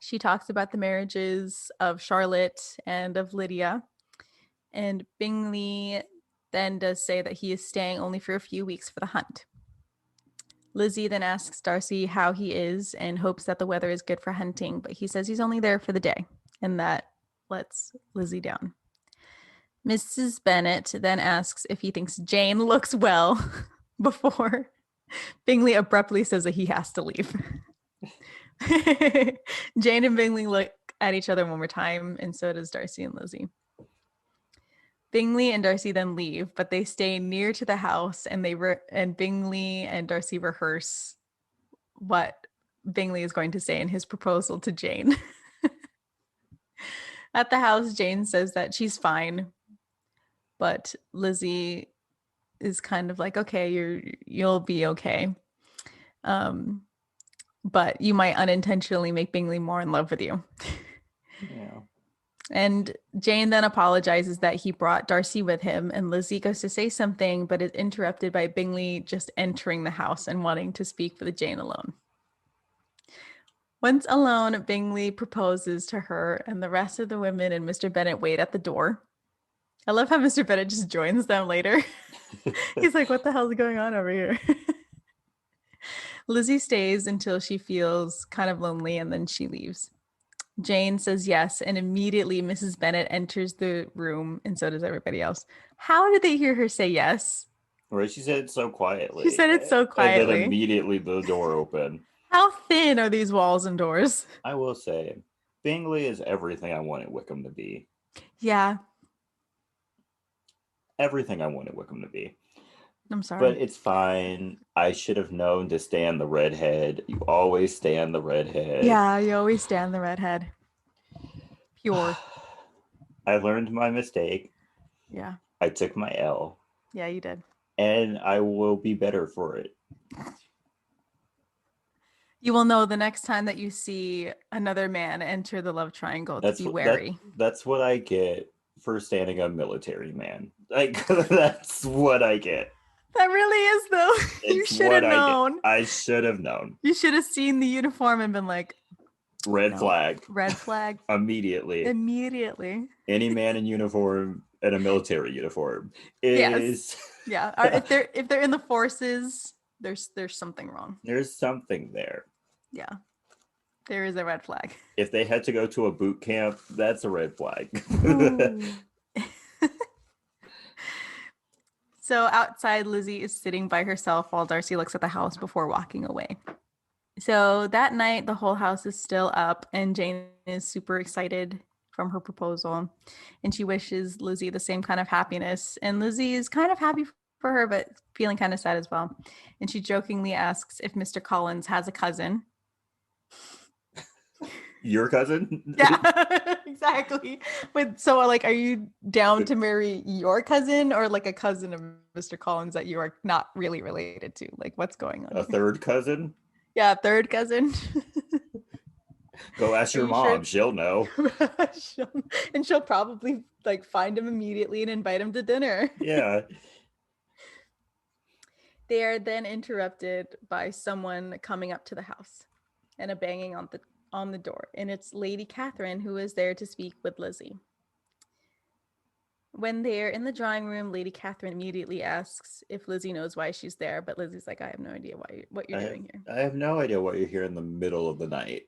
B: She talks about the marriages of Charlotte and of Lydia. And Bingley then does say that he is staying only for a few weeks for the hunt. Lizzie then asks Darcy how he is and hopes that the weather is good for hunting, but he says he's only there for the day, and that lets Lizzie down. Mrs. Bennet then asks if he thinks Jane looks well before Bingley abruptly says that he has to leave. Jane and Bingley look at each other one more time, and so does Darcy and Lizzie. Bingley and Darcy then leave, but they stay near to the house, and and Bingley and Darcy rehearse what Bingley is going to say in his proposal to Jane. At the house, Jane says that she's fine, but Lizzie is kind of like, okay, you'll be okay. But you might unintentionally make Bingley more in love with you.
A: Yeah.
B: And Jane then apologizes that he brought Darcy with him, and Lizzie goes to say something, but is interrupted by Bingley just entering the house and wanting to speak with Jane alone. Once alone, Bingley proposes to her, and the rest of the women and Mr. Bennet wait at the door. I love how Mr. Bennet just joins them later. He's like, what the hell's going on over here? Lizzie stays until she feels kind of lonely, and then she leaves. Jane says yes, and immediately Mrs. Bennet enters the room, and so does everybody else. How did they hear her say yes?
A: Right, she said it so quietly.
B: She said it so
A: And
B: quietly.
A: then immediately the door opened.
B: How thin are these walls and doors?
A: I will say, Bingley is everything I wanted Wickham to be.
B: Yeah.
A: Everything I wanted Wickham to be.
B: I'm sorry.
A: But it's fine. I should have known to stand the redhead. You always stand the redhead.
B: Yeah, you always stand the redhead. Pure.
A: I learned my mistake.
B: Yeah.
A: I took my L.
B: Yeah, you did.
A: And I will be better for it.
B: You will know the next time that you see another man enter the love triangle to be wary.
A: That's what I get for standing a military man. Like, that's what I get.
B: That really is, though. You should have known.
A: I should have known.
B: You should have seen the uniform and been like,
A: red flag.
B: Red flag.
A: Immediately. Any man in uniform, in a military uniform, is...
B: Yes. Yeah. If they're in the forces, there's something wrong.
A: There's something there.
B: Yeah. There is a red flag.
A: If they had to go to a boot camp, that's a red flag.
B: So outside, Lizzie is sitting by herself while Darcy looks at the house before walking away. So that night, the whole house is still up, and Jane is super excited from her proposal, and she wishes Lizzie the same kind of happiness. And Lizzie is kind of happy for her, but feeling kind of sad as well. And she jokingly asks if Mr. Collins has a cousin.
A: Your cousin?
B: Yeah, exactly. But so, like, are you down to marry your cousin, or like a cousin of Mr. Collins that you are not really related to? Like, what's going on?
A: A third cousin?
B: Yeah, third cousin.
A: Go ask your mom. Sure? She'll know.
B: She'll probably like find him immediately and invite him to dinner.
A: Yeah.
B: They are then interrupted by someone coming up to the house and a banging on the door, and it's Lady Catherine, who is there to speak with Lizzie. When they're in the drawing room, Lady Catherine immediately asks if Lizzie knows why she's there, but Lizzie's like, I have no idea what you're doing here.
A: I have no idea what you're here in the middle of the night.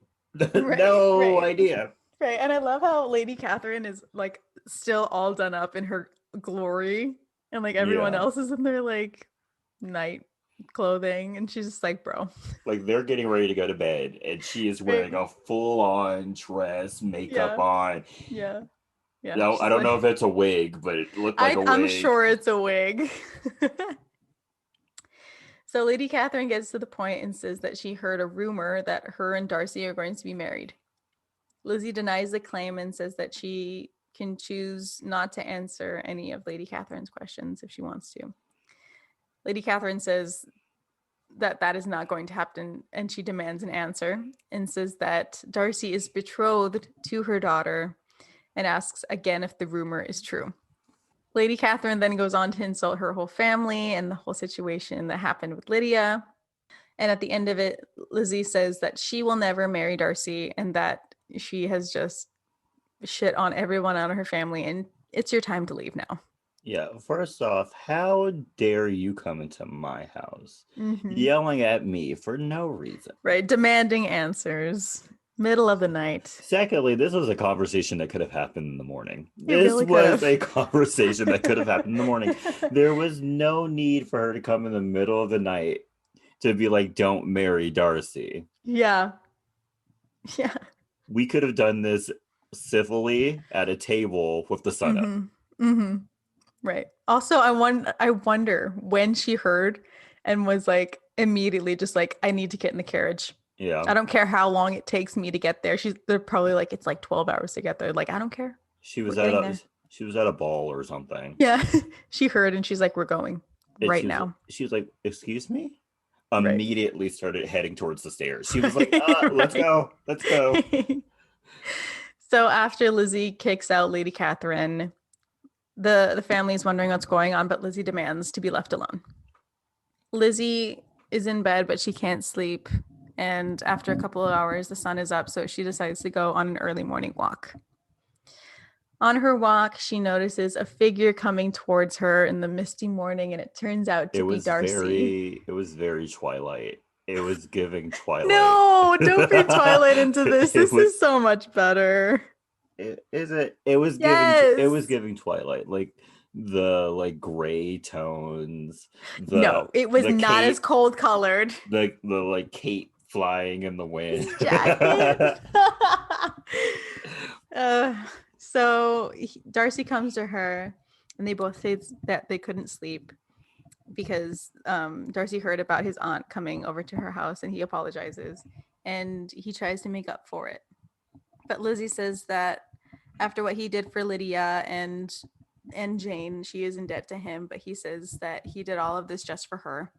A: No idea.
B: Right, and I love how Lady Catherine is like still all done up in her glory, and like everyone else is in their like night clothing, and she's just like, bro,
A: like they're getting ready to go to bed, and she is wearing a full-on dress, makeup on.
B: Yeah.
A: No, I don't know if it's a wig, but it looked like a wig.
B: I'm sure it's a wig. So Lady Catherine gets to the point and says that she heard a rumor that her and Darcy are going to be married. Lizzie denies the claim and says that she can choose not to answer any of Lady Catherine's questions if she wants to. Lady Catherine says that is not going to happen, and she demands an answer and says that Darcy is betrothed to her daughter, and asks again if the rumor is true. Lady Catherine then goes on to insult her whole family and the whole situation that happened with Lydia. And at the end of it, Lizzie says that she will never marry Darcy and that she has just shit on everyone out of her family, and it's your time to leave now.
A: Yeah, first off, how dare you come into my house yelling at me for no reason?
B: Right, demanding answers. Middle of the night.
A: Secondly, this was a conversation that could have happened in the morning. This was a conversation that could have happened in the morning. There was no need for her to come in the middle of the night to be like, don't marry Darcy.
B: Yeah.
A: We could have done this civilly at a table with the sun up.
B: Right. Also, I wonder when she heard and was like immediately just like, I need to get in the carriage.
A: Yeah.
B: I don't care how long it takes me to get there. They're probably like, it's like 12 hours to get there. Like, I don't care.
A: She
B: We're
A: was at
B: getting
A: a
B: there.
A: she was at a ball or something.
B: Yeah. She heard and she's like, we're going
A: And
B: right now.
A: she was like, "Excuse me?"
B: Right.
A: Immediately started heading towards the stairs. She was like, let's
B: Right.
A: go. Let's go."
B: So after Lizzie kicks out Lady Catherine, the family is wondering what's going on, but Lizzie demands to be left alone. Lizzie is in bed, but she can't sleep. And after a couple of hours, the sun is up, so she decides to go on an early morning walk. On her walk, she notices a figure coming towards her in the misty morning, and it turns out to be Darcy.
A: It was very Twilight. It was giving Twilight.
B: No, don't be Twilight into this.
A: It
B: This
A: was
B: is so much better.
A: it was
B: Yes.
A: giving Twilight, like the like gray tones,
B: No, it was
A: the
B: not as
A: cape,
B: cold colored.
A: the like cape flying in the wind.
B: His jacket. uh, so Darcy comes to her, and they both say that they couldn't sleep because Darcy heard about his aunt coming over to her house, and he apologizes, and he tries to make up for it. But Lizzie says that after what he did for Lydia and Jane, she is in debt to him, but he says that he did all of this just for her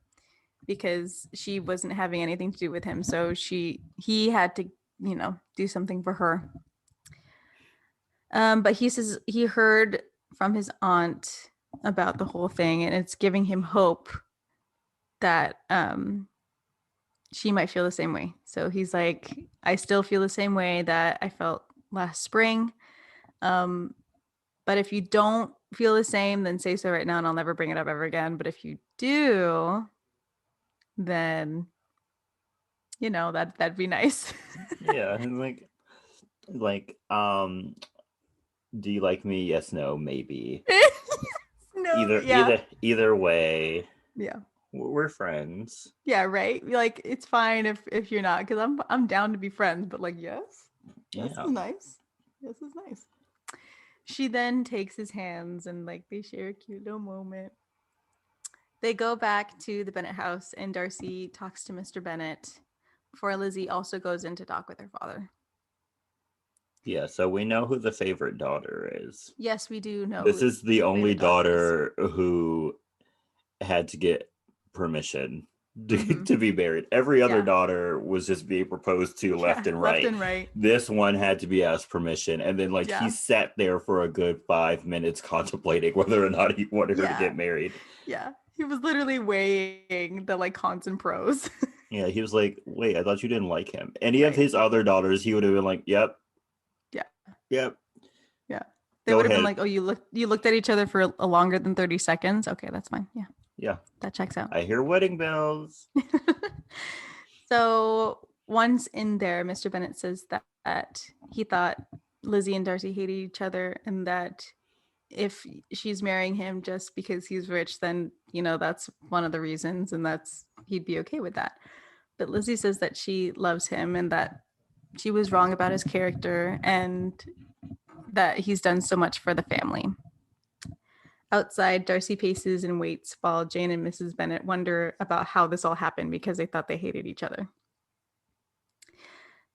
B: because she wasn't having anything to do with him. So he had to, do something for her. But he says he heard from his aunt about the whole thing, and it's giving him hope that she might feel the same way. So he's like, I still feel the same way that I felt last spring. But if you don't feel the same, then say so right now and I'll never bring it up ever again. But if you do, then that'd be nice.
A: Yeah, and like do you like me? Yes, no, maybe.
B: No, yeah.
A: Either way,
B: Yeah.
A: we're friends.
B: Yeah, right. Like it's fine if you're not, because I'm down to be friends, but like yes. This is nice. This is nice. She then takes his hands and like they share a cute little moment. They go back to the Bennett house and Darcy talks to Mr. Bennett before Lizzie also goes in to talk with her father.
A: Yeah, so we know who the favorite daughter is.
B: Yes, we do know.
A: This is the only daughter who had to get permission to be married. Every other daughter was just being proposed to left and right.
B: Left and right.
A: This one had to be asked permission, and then he sat there for a good 5 minutes contemplating whether or not he wanted her to get married.
B: Yeah, he was literally weighing the cons and pros.
A: Yeah, he was like, "Wait, I thought you didn't like him." Any of his other daughters, he would have been like, "Yep, yep."
B: Yeah, they would have been like, "Oh, you looked at each other for a longer than 30 seconds. Okay, that's fine. Yeah."
A: Yeah.
B: That checks out.
A: I hear wedding bells.
B: So once in there, Mr. Bennett says that he thought Lizzie and Darcy hated each other and that if she's marrying him just because he's rich, then, that's one of the reasons and he'd be okay with that. But Lizzie says that she loves him and that she was wrong about his character and that he's done so much for the family. Outside, Darcy paces and waits while Jane and Mrs. Bennett wonder about how this all happened because they thought they hated each other.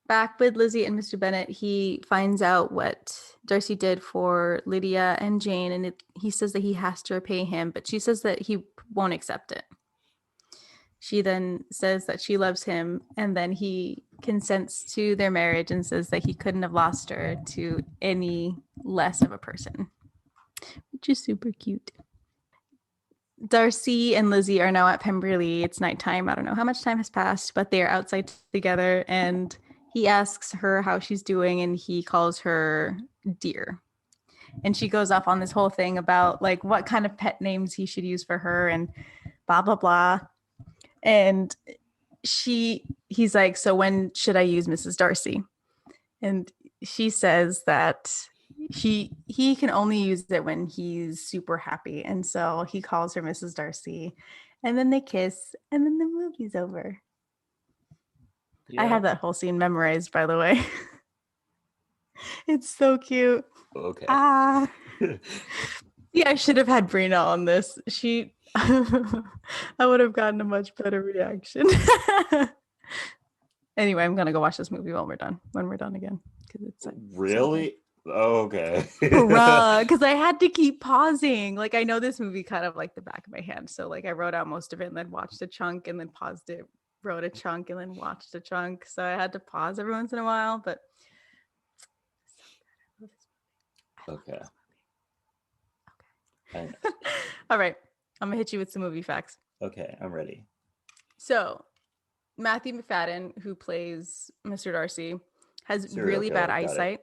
B: Back with Lizzie and Mr. Bennett, he finds out what Darcy did for Lydia and Jane, and he says that he has to repay him, but she says that he won't accept it. She then says that she loves him, and then he consents to their marriage and says that he couldn't have lost her to any less of a person, which is super cute. Darcy and Lizzie are now at Pemberley. It's nighttime. I don't know how much time has passed, but they're outside together, and he asks her how she's doing, and he calls her dear. And she goes off on this whole thing about what kind of pet names he should use for her and blah, blah, blah. And he's like, so when should I use Mrs. Darcy? And she says that he can only use it when he's super happy. And so he calls her Mrs. Darcy, and then they kiss, and then the movie's over. Yeah. I have that whole scene memorized, by the way. It's so cute.
A: Okay.
B: Yeah, I should have had Brina on this. She, I would have gotten a much better reaction. Anyway, I'm gonna go watch this movie when we're done again, because it's so good.
A: Really? Oh, okay.
B: Bruh, because I had to keep pausing. Like I know this movie kind of like the back of my hand. So like I wrote out most of it and then watched a chunk and then paused it, wrote a chunk and then watched a chunk. So I had to pause every once in a while, but so good. I love this movie. I
A: Okay.
B: love
A: I
B: this
A: know.
B: movie. Okay. All right. I'm gonna hit you with some movie facts.
A: Okay, I'm ready.
B: So Matthew McFadden, who plays Mr. Darcy, has
A: Serial
B: really bad
A: killer. Got it.
B: eyesight.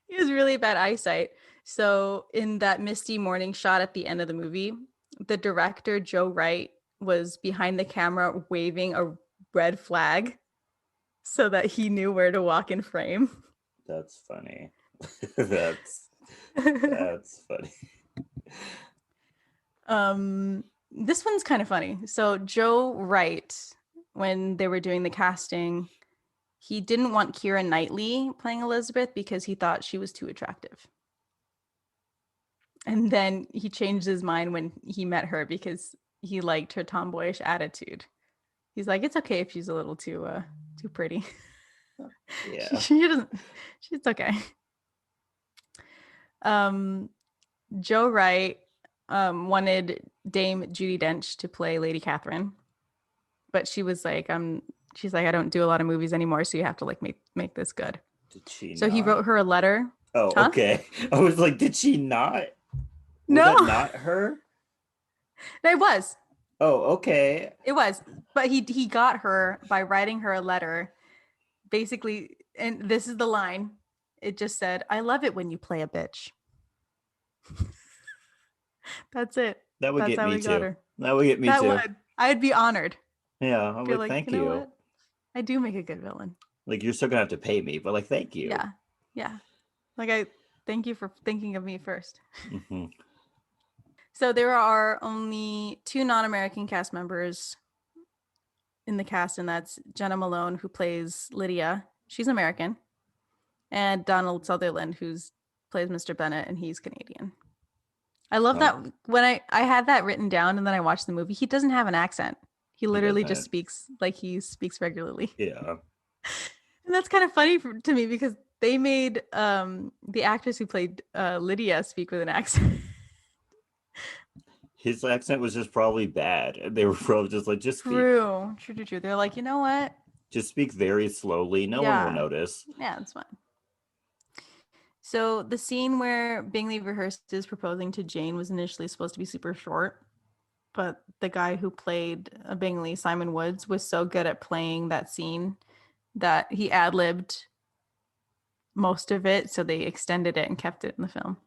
B: He has really bad eyesight. So in that misty morning shot at the end of the movie, the director Joe Wright was behind the camera waving a red flag so that he knew where to walk in frame.
A: That's funny. that's funny.
B: This one's kind of funny. So Joe Wright, when they were doing the casting, he didn't want Keira Knightley playing Elizabeth because he thought she was too attractive. And then he changed his mind when he met her because he liked her tomboyish attitude. He's like, it's okay if she's a little too pretty.
A: Yeah.
B: she doesn't. She's okay. Joe Wright wanted Dame Judi Dench to play Lady Catherine, but she was like, she's like, I don't do a lot of movies anymore, so you have to like make this good.
A: Did she
B: So he
A: not?
B: wrote her a letter.
A: Oh,
B: Huh?
A: okay. I was like, did she not? Was
B: No,
A: that not her?
B: it was.
A: Oh, okay.
B: It was. But he got her by writing her a letter, basically, and this is the line. It just said, I love it when you play a bitch. That's it.
A: That would
B: That's
A: get
B: how
A: me
B: we got
A: too.
B: her.
A: That would get me
B: That
A: too.
B: would. I'd be honored.
A: Yeah, I'm
B: Be
A: like,
B: like,
A: thank
B: you know
A: you.
B: what? I do make a good villain.
A: Like, you're still gonna have to pay me, but like, thank you.
B: Yeah. Yeah. Like I thank you for thinking of me first.
A: Mm-hmm.
B: So there are only 2 non-American cast members in the cast, and that's Jenna Malone, who plays Lydia. She's American. And Donald Sutherland, who's plays Mr. Bennett, and he's Canadian. I love that when I had that written down and then I watched the movie, he doesn't have an accent. He literally just speaks like he speaks regularly.
A: Yeah.
B: And that's kind of funny to me because they made the actress who played Lydia speak with an accent.
A: His accent was just probably bad. They were probably just like, just speak.
B: True. They're like, you know what?
A: Just speak very slowly. No one will notice.
B: Yeah, that's fine. So the scene where Bingley rehearses proposing to Jane was initially supposed to be super short, but the guy who played Bingley, Simon Woods, was so good at playing that scene that he ad-libbed most of it, so they extended it and kept it in the film.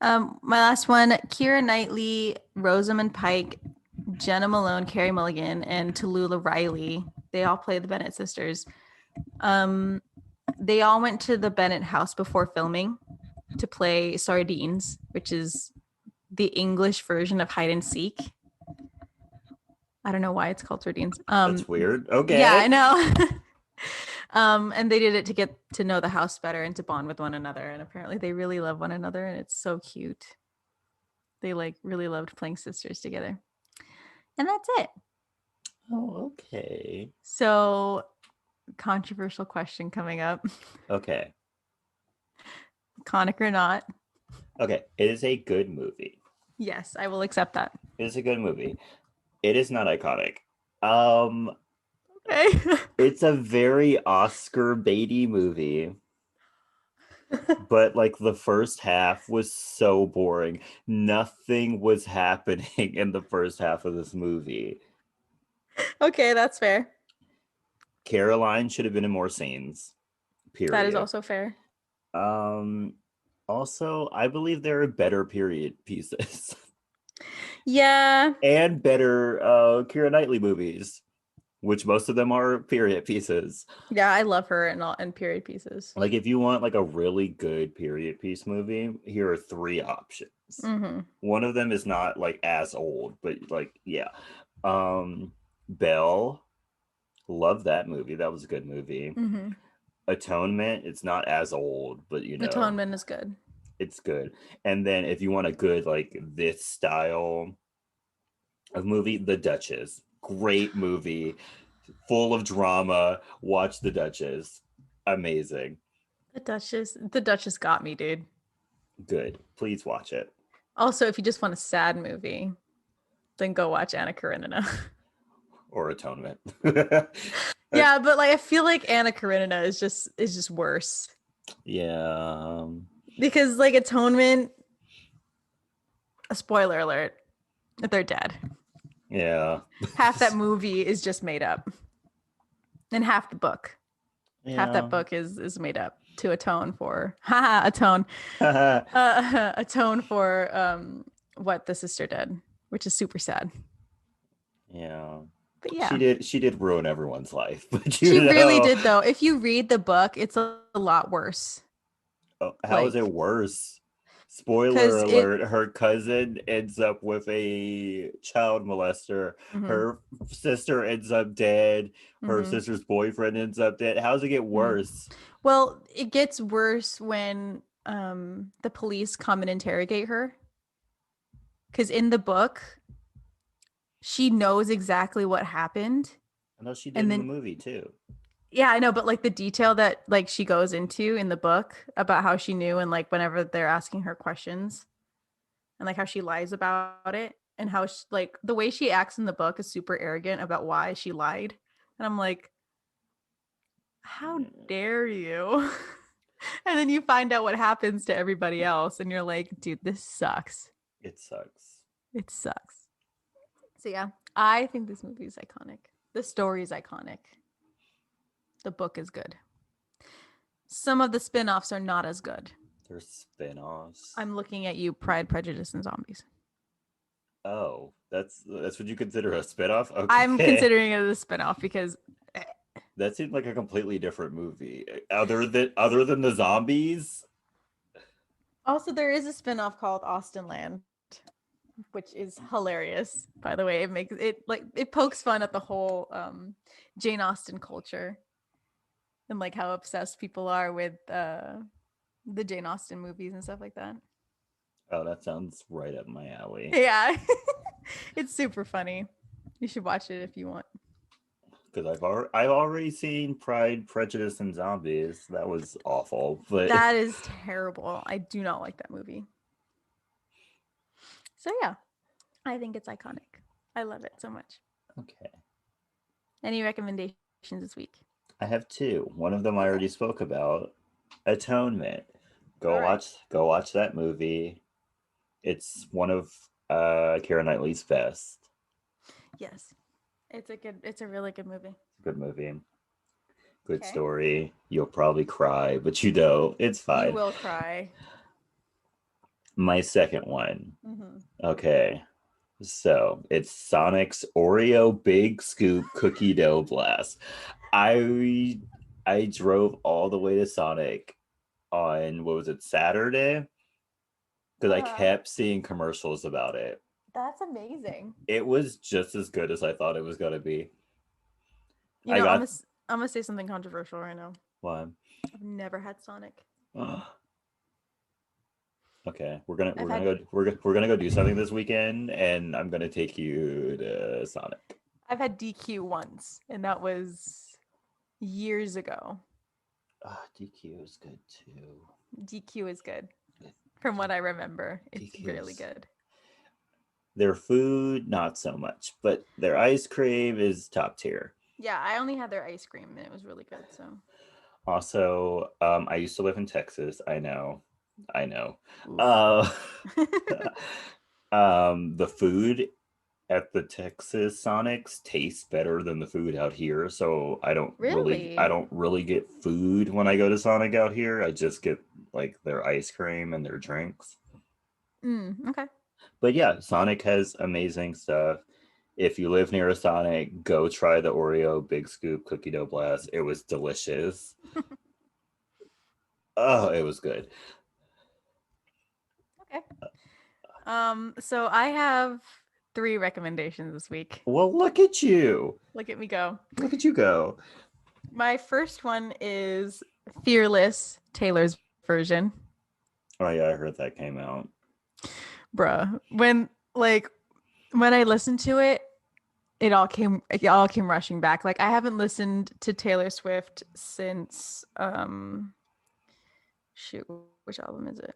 B: My last one, Keira Knightley, Rosamund Pike, Jenna Malone, Carey Mulligan, and Tallulah Riley. They all play the Bennett sisters. They all went to the Bennett house before filming to play sardines, which is the English version of hide and seek. I don't know why it's called sardines.
A: That's weird. Okay.
B: Yeah, I know. And they did it to get to know the house better and to bond with one another. And apparently they really love one another, and it's so cute. They like really loved playing sisters together. And that's it.
A: Oh, okay.
B: So, controversial question coming up.
A: Okay.
B: Iconic or not?
A: Okay. It is a good movie.
B: Yes, I will accept that.
A: It is a good movie. It is not iconic.
B: Okay.
A: It's a very Oscar baity movie. But like the first half was so boring. Nothing was happening in the first half of this movie.
B: Okay, that's fair.
A: Caroline should have been in more scenes. Period.
B: That is also fair.
A: Also, I believe there are better period pieces.
B: Yeah.
A: And better Keira Knightley movies, which most of them are period pieces.
B: Yeah, I love her and period pieces.
A: Like if you want like a really good period piece movie, here are 3 options.
B: Mm-hmm.
A: One of them is not like as old, but like yeah. Belle, love that movie. That was a good movie.
B: Mm-hmm.
A: Atonement, it's not as old, but you know.
B: Atonement is good.
A: It's good. And then if you want a good like this style of movie, The Duchess. Great movie, full of drama. Watch The Duchess. Amazing.
B: The Duchess got me, dude.
A: Good. Please watch it.
B: Also, if you just want a sad movie, then go watch Anna Karenina.
A: Or Atonement.
B: Yeah, but like I feel like Anna Karenina is just worse.
A: Yeah.
B: Because like Atonement, a spoiler alert, they're dead.
A: Yeah.
B: Half that movie is just made up. And half the book. Half
A: Yeah.
B: that book is made up to atone for atone. Atone for what the sister did, which is super sad.
A: Yeah.
B: But
A: She
B: yeah.
A: did ruin everyone's life. But
B: She really did though. If you read the book, it's a lot worse.
A: how is
B: Like
A: it worse? Spoiler
B: because it
A: alert, her cousin ends up with a child molester.
B: mhm,
A: Her sister ends up dead. Her
B: mhm,
A: sister's boyfriend ends up dead. How does it get
B: mhm.
A: worse?
B: Well, it gets worse when the police come and interrogate her. Because in the book, she knows exactly what happened.
A: I know she did
B: And
A: in the
B: then
A: movie too.
B: yeah, I know, but like the detail that like she goes into in the book about how she knew and like whenever they're asking her questions and like how she lies about it and how she, like the way she acts in the book is super arrogant about why she lied. And I'm like, how dare you? And then you find out what happens to everybody else and you're like, dude, this sucks.
A: It sucks.
B: It sucks. So yeah, I think this movie is iconic. The story is iconic. The book is good. Some of the spin-offs are not as good.
A: There's spin-offs.
B: I'm looking at you, Pride, Prejudice, and Zombies.
A: Oh, that's what you consider a spin-off?
B: I'm
A: Okay.
B: considering it a spin-off because
A: That seemed like a completely different movie. Other than the zombies?
B: also there is a spin-off called Austin Land, which is hilarious. By the way, it makes it like it pokes fun at the whole Jane Austen culture and like how obsessed people are with the Jane Austen movies and stuff like that.
A: Oh, that sounds right up my alley.
B: Yeah. It's super funny. You should watch it if you want.
A: Because I've already seen Pride, Prejudice, and Zombies. That was awful, but
B: That is terrible. I do not like that movie. So yeah, I think it's iconic. I love it so much.
A: okay.
B: Any recommendations this week?
A: I have two. One of them I
B: Okay.
A: already spoke about. Atonement.
B: All
A: Go
B: right.
A: watch go watch that movie. It's one of Keira Knightley's best.
B: Yes. It's a really good movie.
A: Good movie. Good
B: Okay.
A: story. You'll probably cry, but you know, it's
B: You
A: fine.
B: will cry.
A: My second one.
B: Mm-hmm.
A: Okay. So it's Sonic's Oreo Big Scoop Cookie Dough Blast. I I drove all the way to Sonic on what was it, Saturday? Because I
B: Uh-huh.
A: kept seeing commercials about it.
B: That's amazing.
A: It was just as good as I thought it was gonna be.
B: You
A: I
B: know,
A: got
B: I'm gonna say something controversial right now.
A: one.
B: I've never had Sonic.
A: Okay, we're gonna
B: I've
A: we're gonna
B: had
A: go we're gonna go do something this weekend, and I'm gonna take you to Sonic.
B: I've had DQ once, and that was years ago.
A: DQ is good too.
B: DQ is good. From what I remember, it's really
A: DQ's
B: good.
A: their food not so much, but their ice cream is top tier.
B: Yeah, I only had their ice cream and it was really good. So,
A: Also, I used to live in Texas. I know.
B: oof.
A: Uh, the food at the Texas Sonics tastes better than the food out here. So I
B: Really?
A: don't really get food when I go to Sonic out here. I just get like their ice cream and their drinks.
B: Okay.
A: But yeah, Sonic has amazing stuff. If you live near a Sonic, go try the Oreo Big Scoop Cookie Dough Blast. It was delicious. Oh, it was good.
B: Okay. So I have three recommendations this week.
A: Well, look at you.
B: Look at me go.
A: Look at you go.
B: My first one is Fearless, Taylor's version.
A: Oh yeah, I heard that came out.
B: Bruh. When I listened to it, it all came rushing back. Like I haven't listened to Taylor Swift since shoot, which album is it?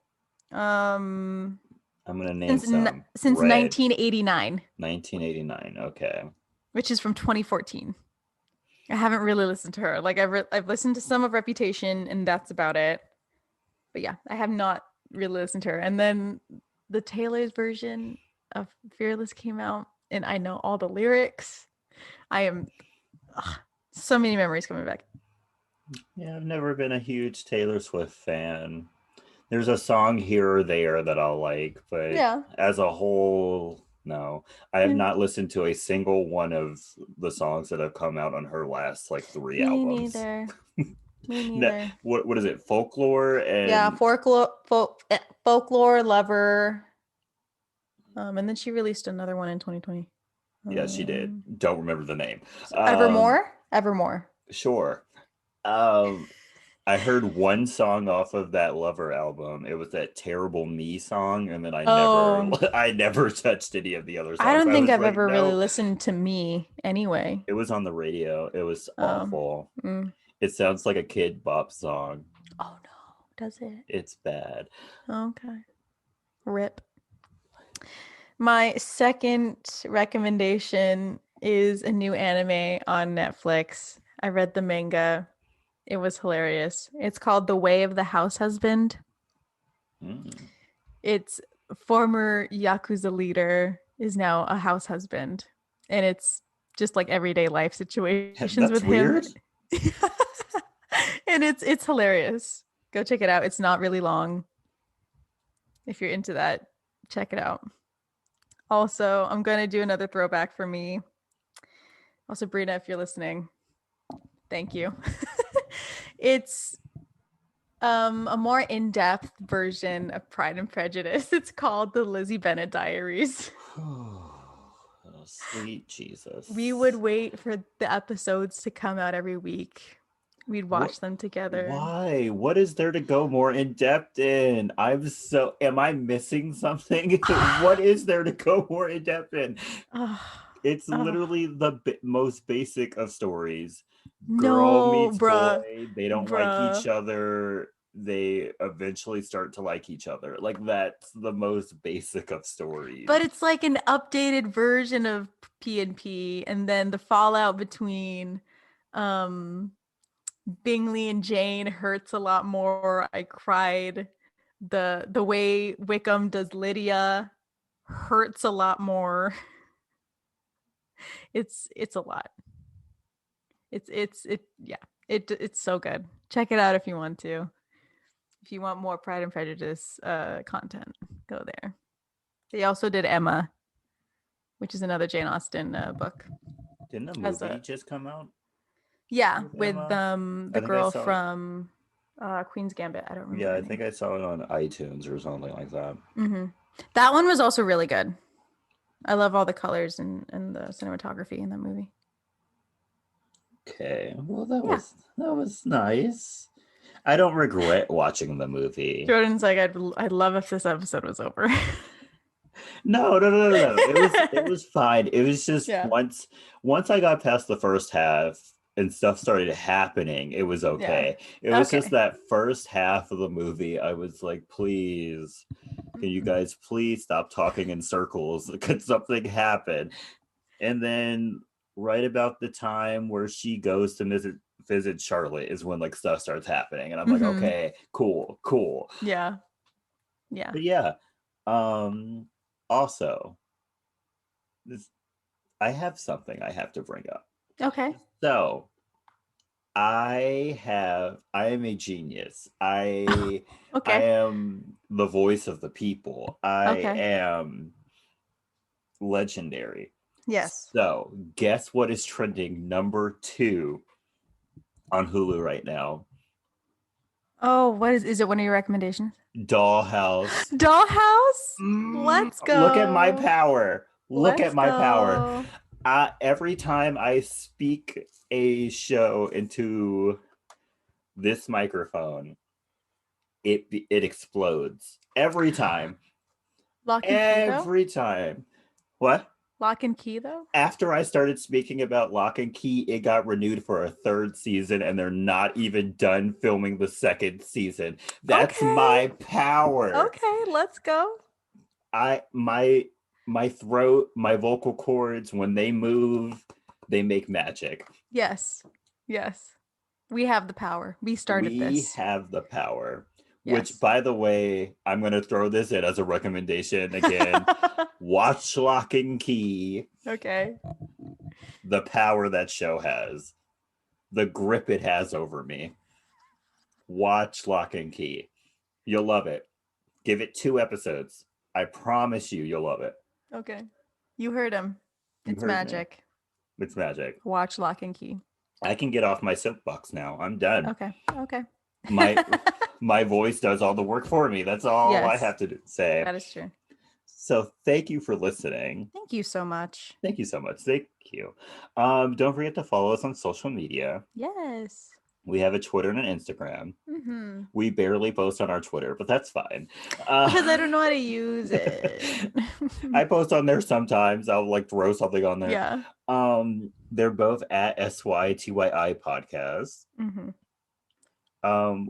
B: Um
A: I'm gonna name
B: since
A: some.
B: since
A: Red,
B: 1989,
A: 1989. Okay.
B: which is from 2014. I haven't really listened to her. Like I've listened to some of Reputation and that's about it. But yeah, I have not really listened to her. And then the Taylor's version of Fearless came out and I know all the lyrics. I am ugh, so many memories coming back.
A: Yeah, I've never been a huge Taylor Swift fan. There's a song here or there that I'll like, but
B: Yeah.
A: as a whole, no. I have
B: Yeah.
A: not listened to a single one of the songs that have come out on her last like three
B: Me
A: albums.
B: neither. Me
A: No,
B: neither.
A: what is it? Folklore
B: Yeah,
A: and
B: folklore lover. And then she released another one in 2020.
A: yeah, she did.
B: Um,
A: Don't remember the name.
B: so Evermore.
A: Sure. Um, I heard one song off of that Lover album. It was that Terrible Me song, and then I never
B: Oh,
A: I never touched any of the other
B: I
A: songs.
B: don't
A: I
B: think
A: was
B: I've
A: like,
B: ever really
A: no.
B: listened to Me anyway.
A: It was on the radio. It was
B: Um,
A: awful.
B: mm.
A: It sounds like a Kid Bop song.
B: Oh no, does it?
A: It's bad.
B: Okay. Rip. My second recommendation is a new anime on Netflix. I read the manga. It was hilarious. It's called The Way of the House Husband.
A: Mm.
B: It's former Yakuza leader is now a house husband. And it's just like everyday life situations
A: That's
B: with him.
A: weird.
B: And it's hilarious. Go check it out. It's not really long. If you're into that, check it out. Also, I'm going to do another throwback for me. Also, Brina, if you're listening, thank you. It's a more in-depth version of Pride and Prejudice. It's called the Lizzie Bennet Diaries.
A: Oh, sweet Jesus.
B: We would wait for the episodes to come out every week. We'd
A: What?
B: watch them together.
A: Why? What is there to go more in depth in? Am I missing something? What is there to go more in depth in?
B: Oh,
A: It's
B: oh.
A: literally the most basic of stories. Girl
B: No,
A: meets
B: bruh.
A: boy, they don't like each
B: Bruh.
A: other. They eventually start to like each other. Like that's the most basic of stories.
B: But it's like an updated version of P and then the fallout between um Bingley and Jane hurts a lot more. I cried. The way Wickham does Lydia hurts a lot more. It's a lot. It's so good. Check it out if you want to. If you want more Pride and Prejudice content, go there. They also did Emma, which is another Jane Austen book.
A: Didn't a
B: As
A: movie
B: a
A: just come out with
B: with
A: Emma? I
B: the
A: think I
B: girl
A: saw it.
B: from Queen's Gambit. I don't remember
A: Yeah,
B: her
A: I think
B: name.
A: I saw it on iTunes or something like that.
B: Mm-hmm. That one was also really good. I love all the colors and the cinematography in that movie.
A: Okay. Well,
B: Yeah.
A: that was nice. I don't regret watching the movie.
B: Jordan's like, I'd love if this episode was over.
A: No. It was fine. It was just
B: Yeah.
A: once I got past the first half and stuff started happening, it was
B: Yeah.
A: okay. It was just
B: Okay.
A: that first half of the movie, I was like, please, can you guys please stop talking in circles? Could something happen? And then right about the time where she goes to visit Charlotte is when like stuff starts happening. And I'm like,
B: Mm-hmm.
A: okay, cool.
B: Yeah. Yeah.
A: But yeah. Um also this I have something I have to bring up.
B: Okay.
A: So I am a genius. I
B: Okay.
A: am the voice of the people. I
B: Okay.
A: am legendary.
B: Yes.
A: So guess what is trending number 2 on Hulu right now?
B: Oh, what is it one of your recommendations?
A: Dollhouse.
B: Dollhouse? Let's
A: Look at my
B: go.
A: power. Look at
B: Let's
A: my power.
B: go.
A: Every time I speak a show into this microphone, it explodes every time.
B: Lock and key though?
A: Every time. What?
B: Lock and key though?
A: After I started speaking about Lock and Key, it got renewed for a third season, and they're not even done filming the second season. That's my power.
B: Okay, let's go.
A: My throat, my vocal cords, when they move, they make magic.
B: Yes. We have the power. We started this.
A: We have the power.
B: Yes.
A: Which, by the way, I'm going to throw this in as a recommendation again. Watch Lock and Key.
B: Okay.
A: The power that show has. The grip it has over me. Watch Lock and Key. You'll love it. Give it 2 episodes. I promise you'll love it.
B: Okay. You heard him. It's magic.
A: It's magic.
B: Watch Lock and Key.
A: I can get off my soapbox now. I'm done.
B: Okay.
A: My voice does all the work for me. That's all I have to say.
B: That is true.
A: So thank you for listening.
B: Thank you so much.
A: Thank you so much. Thank you. Don't forget to follow us on social media.
B: Yes.
A: We have a Twitter and an Instagram.
B: Mm-hmm.
A: We barely post on our Twitter, but that's fine.
B: Because I don't know how to use it.
A: I post on there sometimes. I'll like throw something on there.
B: Yeah.
A: They're both at SYTYI podcast.
B: Mm-hmm.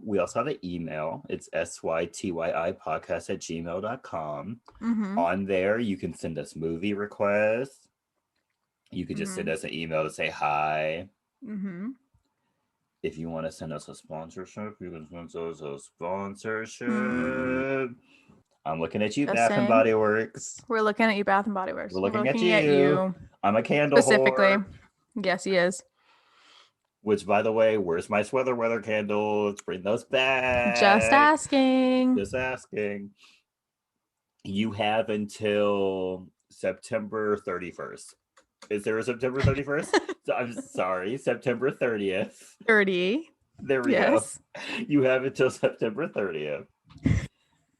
A: We also have an email. It's sytyi podcast@gmail.com.
B: Mm-hmm.
A: On there, you can send us movie requests. You can just send us an email to say hi.
B: Mm-hmm.
A: If you want to send us a sponsorship, you can send us a sponsorship. I'm looking at you, Bath and Body Works.
B: We're looking at you, Bath and Body Works.
A: We're looking at you. I'm a candle
B: specifically.
A: whore.
B: Yes, he is.
A: Which, by the way, where's my sweater weather candles? Bring those back.
B: Just asking.
A: You have until September 31st. Is there a September 31st? I'm sorry, September 30th.
B: 30.
A: There we go. You have until September 30th.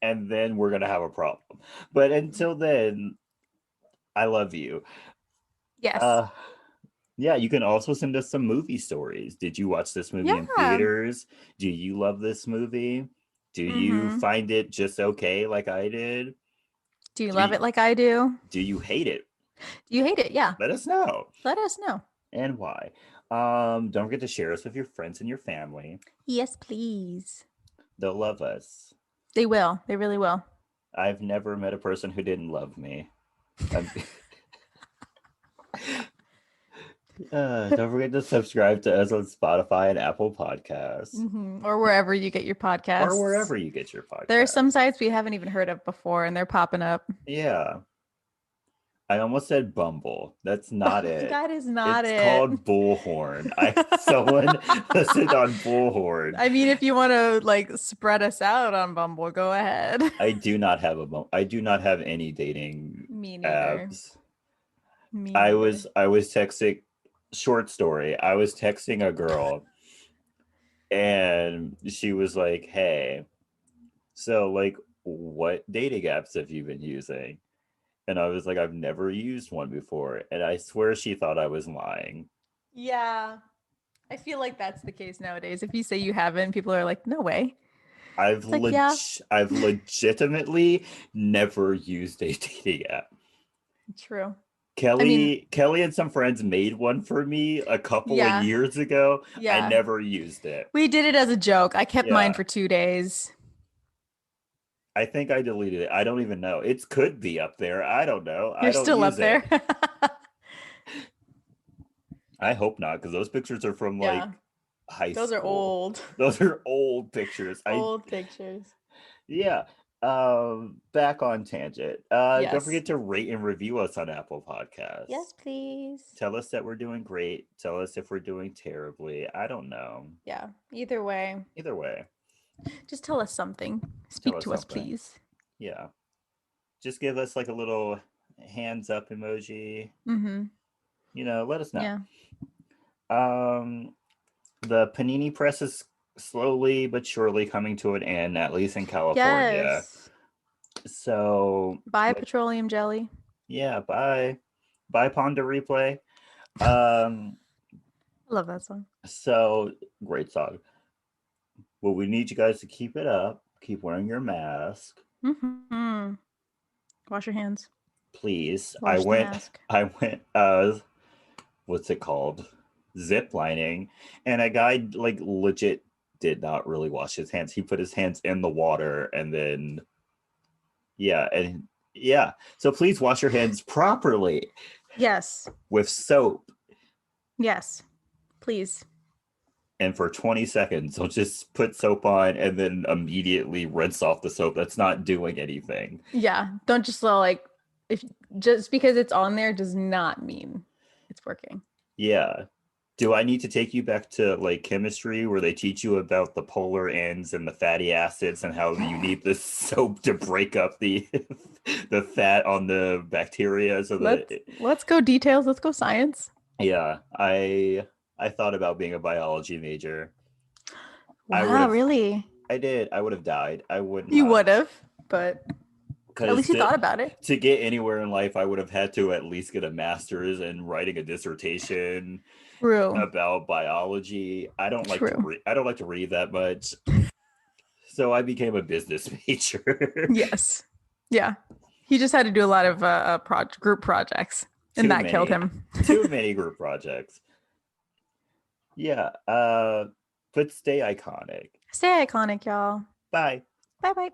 A: And then we're going to have a problem. But until then, I love you.
B: Yes.
A: Yeah, you can also send us some movie stories. Did you watch this movie in theaters? Do you love this movie? Do you find it just okay like I did?
B: Do you love it like I do?
A: Do you hate it?
B: Do you hate it? Yeah.
A: Let us know. And why. Don't forget to share us with your friends and your family.
B: Yes, please.
A: They'll love us.
B: They will. They really will.
A: I've never met a person who didn't love me. Don't forget to subscribe to us on Spotify and Apple Podcasts.
B: Or wherever you get your podcasts.
A: There
B: are some sites we haven't even heard of before, and they're popping up.
A: Yeah. I almost said Bumble. That's not it.
B: That is not it.
A: It's called Bullhorn. Someone listened on Bullhorn.
B: I mean, if you want to like spread us out on Bumble, go ahead.
A: I do not have any dating apps. I was texting. Short story. I was texting a girl, and she was like, "Hey, so like, what dating apps have you been using?" And I was like, I've never used one before. And I swear she thought I was lying.
B: Yeah. I feel like that's the case nowadays. If you say you haven't, people are like, no way.
A: I've legitimately never used a dating app.
B: True.
A: Kelley and some friends made one for me a couple of years ago. I never used it.
B: We did it as a joke. I kept mine for 2 days.
A: I think I deleted it. I don't even know. It could be up there. I don't know.
B: You're still up there.
A: I hope not, because those pictures are from like high school.
B: Those are old.
A: Those are old pictures.
B: Pictures.
A: Yeah. Back on tangent. Don't forget to rate and review us on Apple Podcasts.
B: Yes, please.
A: Tell us that we're doing great. Tell us if we're doing terribly. I don't know.
B: Yeah. Either way.
A: Just
B: tell us something. Speak to us, please.
A: Yeah. Just give us like a little hands up emoji. Let us know.
B: Yeah.
A: The Panini Press is slowly but surely coming to an end, at least in California.
B: Yes.
A: So
B: buy petroleum jelly.
A: Yeah, buy Pond to Replay.
B: I love that song.
A: So great song. Well, we need you guys to keep it up. Keep wearing your mask.
B: Mm-hmm. Wash your hands.
A: Please. I
B: Wash the
A: went
B: mask.
A: I went what's it called? Zip lining. And a guy like legit did not really wash his hands. He put his hands in the water and then yeah. So please wash your hands properly
B: Yes.
A: with soap.
B: Yes. Please.
A: And for 20 seconds, don't just put soap on and then immediately rinse off the soap. That's not doing anything.
B: Yeah. Don't just like if just because it's on there does not mean it's working.
A: Yeah. Do I need to take you back to like chemistry where they teach you about the polar ends and the fatty acids and how you need the soap to break up the the fat on the bacteria so that
B: Let's go details. Let's go science.
A: yeah, I thought about being a biology major. I would
B: Wow,
A: have
B: really?
A: I did. I would have died. I wouldn't
B: You
A: have
B: would have, but at
A: because
B: least you thought about it.
A: to get anywhere in life, I would have had to at least get a master's and writing a dissertation
B: True.
A: about biology. I don't like to
B: True.
A: read. I don't like to read that much, so I became a business major.
B: Yes. Yeah. He just had to do a lot of group projects, and
A: Too
B: that killed
A: many,
B: him.
A: too many group projects. Yeah. But stay iconic.
B: Stay iconic, y'all.
A: Bye.
B: Bye bye.